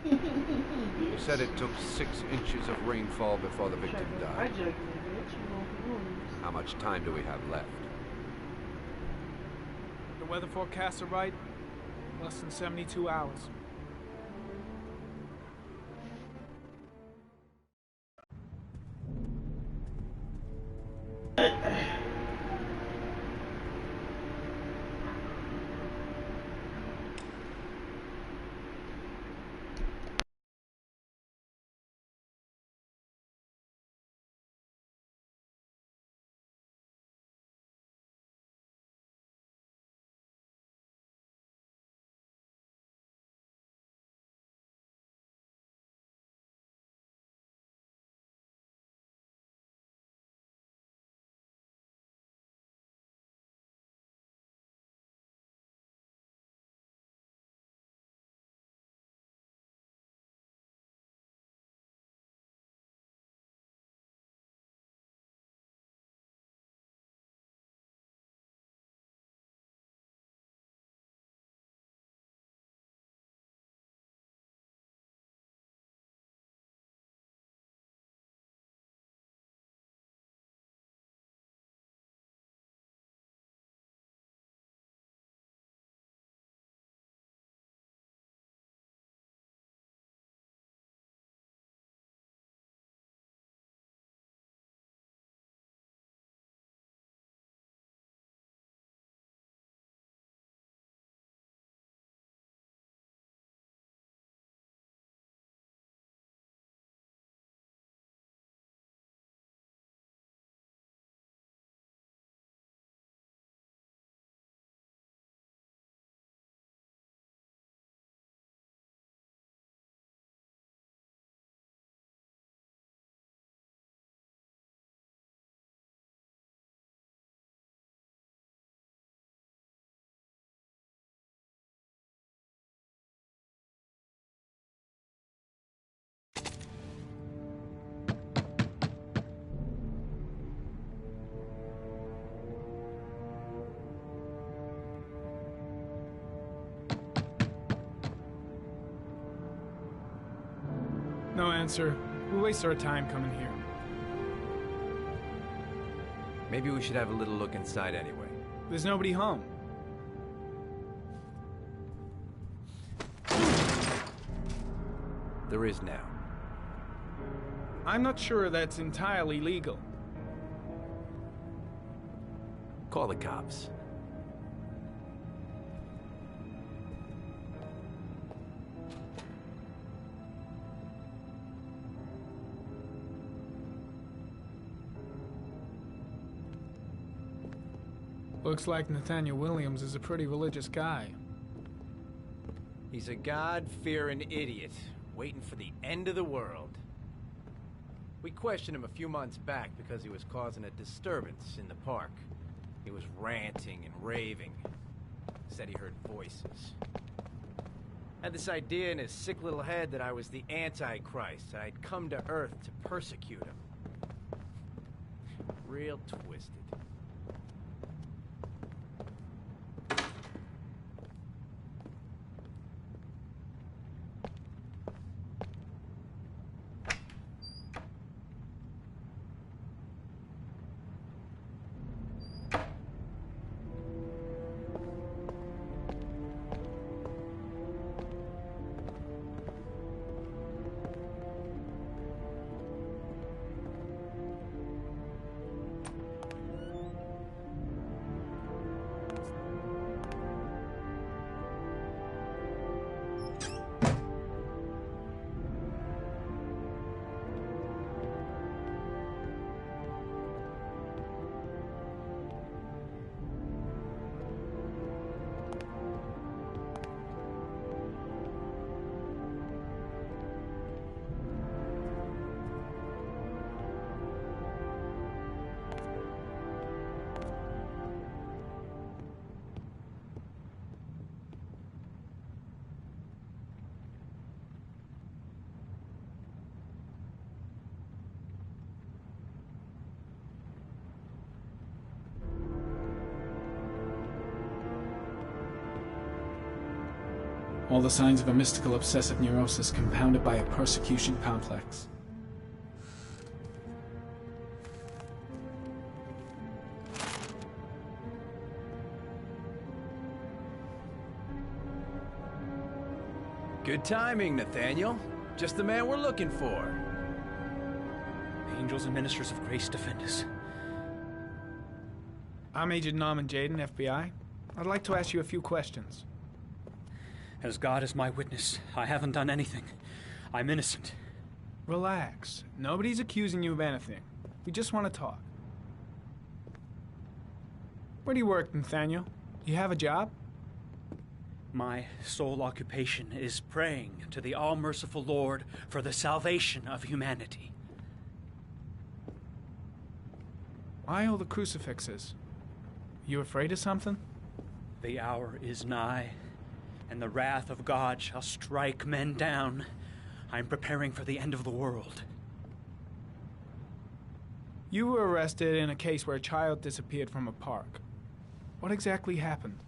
You said it took 6 inches of rainfall before the victim died. How much time do we have left? The weather forecasts are right. Less than 72 hours. No answer. We waste our time coming here. Maybe we should have a little look inside anyway. There's nobody home. There is now. I'm not sure that's entirely legal. Call the cops. Looks like Nathaniel Williams is a pretty religious guy. He's a God-fearing idiot, waiting for the end of the world. We questioned him a few months back because he was causing a disturbance in the park. He was ranting and raving. Said he heard voices. Had this idea in his sick little head that I was the Antichrist, and I'd come to Earth to persecute him. Real twisted. All the signs of a mystical obsessive neurosis compounded by a persecution complex. Good timing, Nathaniel. Just the man we're looking for. Angels and ministers of grace defend us. I'm Agent Norman Jayden, FBI. I'd like to ask you a few questions. As God is my witness, I haven't done anything. I'm innocent. Relax. Nobody's accusing you of anything. We just want to talk. Where do you work, Nathaniel? Do you have a job? My sole occupation is praying to the all-merciful Lord for the salvation of humanity. Why all the crucifixes? You afraid of something? The hour is nigh, and the wrath of God shall strike men down. I'm preparing for the end of the world. You were arrested in a case where a child disappeared from a park. What exactly happened?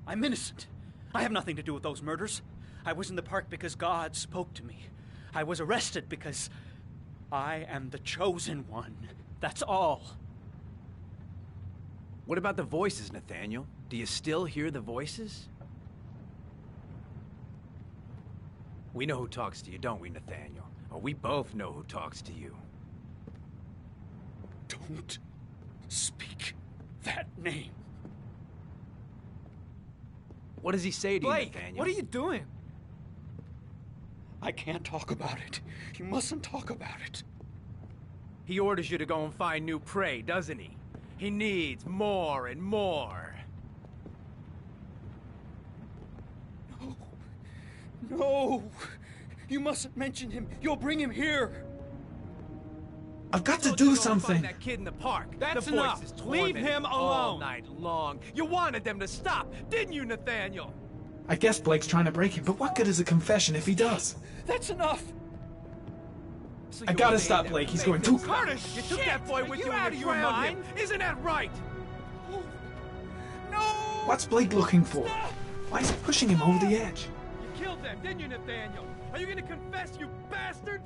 I'm innocent. I have nothing to do with those murders. I was in the park because God spoke to me. I was arrested because I am the chosen one. That's all. What about the voices, Nathaniel? Do you still hear the voices? We know who talks to you, don't we, Nathaniel? Or we both know who talks to you. Don't speak that name. What does he say to Blake, you, Nathaniel? what are you doing? I can't talk about it. You mustn't talk about it. He orders you to go and find new prey, doesn't he? He needs more and more. No! You mustn't mention him. You'll bring him here. I've got to do something. Find that kid in the park. That's the enough. voices Leave torment him all alone. night long. You wanted them to stop, didn't you, Nathaniel? I guess Blake's trying to break him, but what good is a confession if he does? That's enough. So I you gotta obeyed stop them. Blake. He's Make going them too... Curtis, you took that boy with you and you drowned him. Isn't that right? No! What's Blake looking for? Why is he pushing him over the edge? You killed them, didn't you, Nathaniel? Are you gonna confess, you bastard?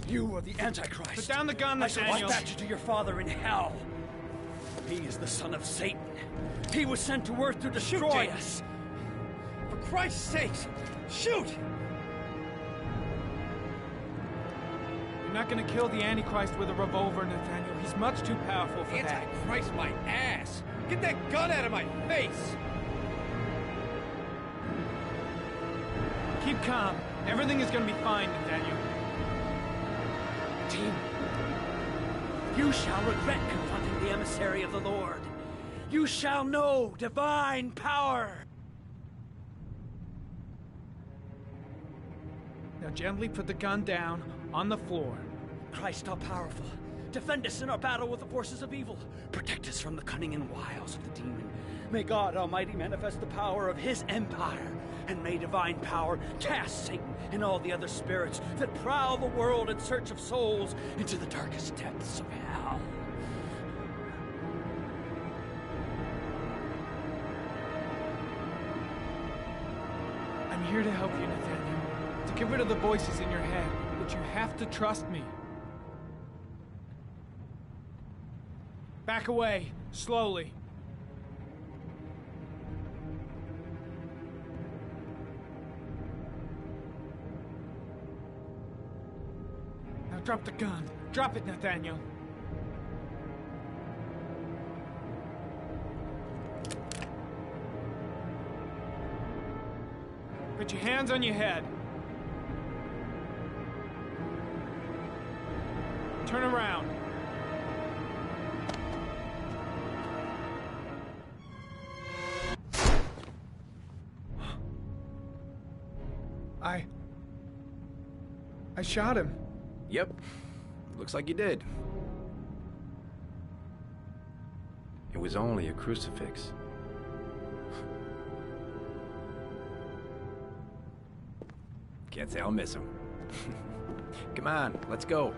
You are the Antichrist. Put down the gun, I shall Nathaniel. dispatch you to your father in hell. He is the son of Satan. He was sent to earth to destroy us. For Christ's sake, Shoot! You're not gonna kill the Antichrist with a revolver, Nathaniel. He's much too powerful for that. Antichrist my ass! Get that gun out of my face! Keep calm. Everything is gonna be fine, Nathaniel. Team, you shall regret confronting the emissary of the Lord. You shall know divine power. Now gently put the gun down on the floor. Christ all powerful, defend us in our battle with the forces of evil. Protect us from the cunning and wiles of the demon. May God Almighty manifest the power of his empire. And may divine power cast Satan and all the other spirits that prowl the world in search of souls into the darkest depths of hell. I'm here to help you, Nathaniel. To get rid of the voices in your head. But you have to trust me. Back away, slowly. Now drop the gun. Drop it, Nathaniel. Put your hands on your head. Turn around. I shot him. Yep. Looks like you did. It was only a crucifix. Can't say I'll miss him. Come on, let's go.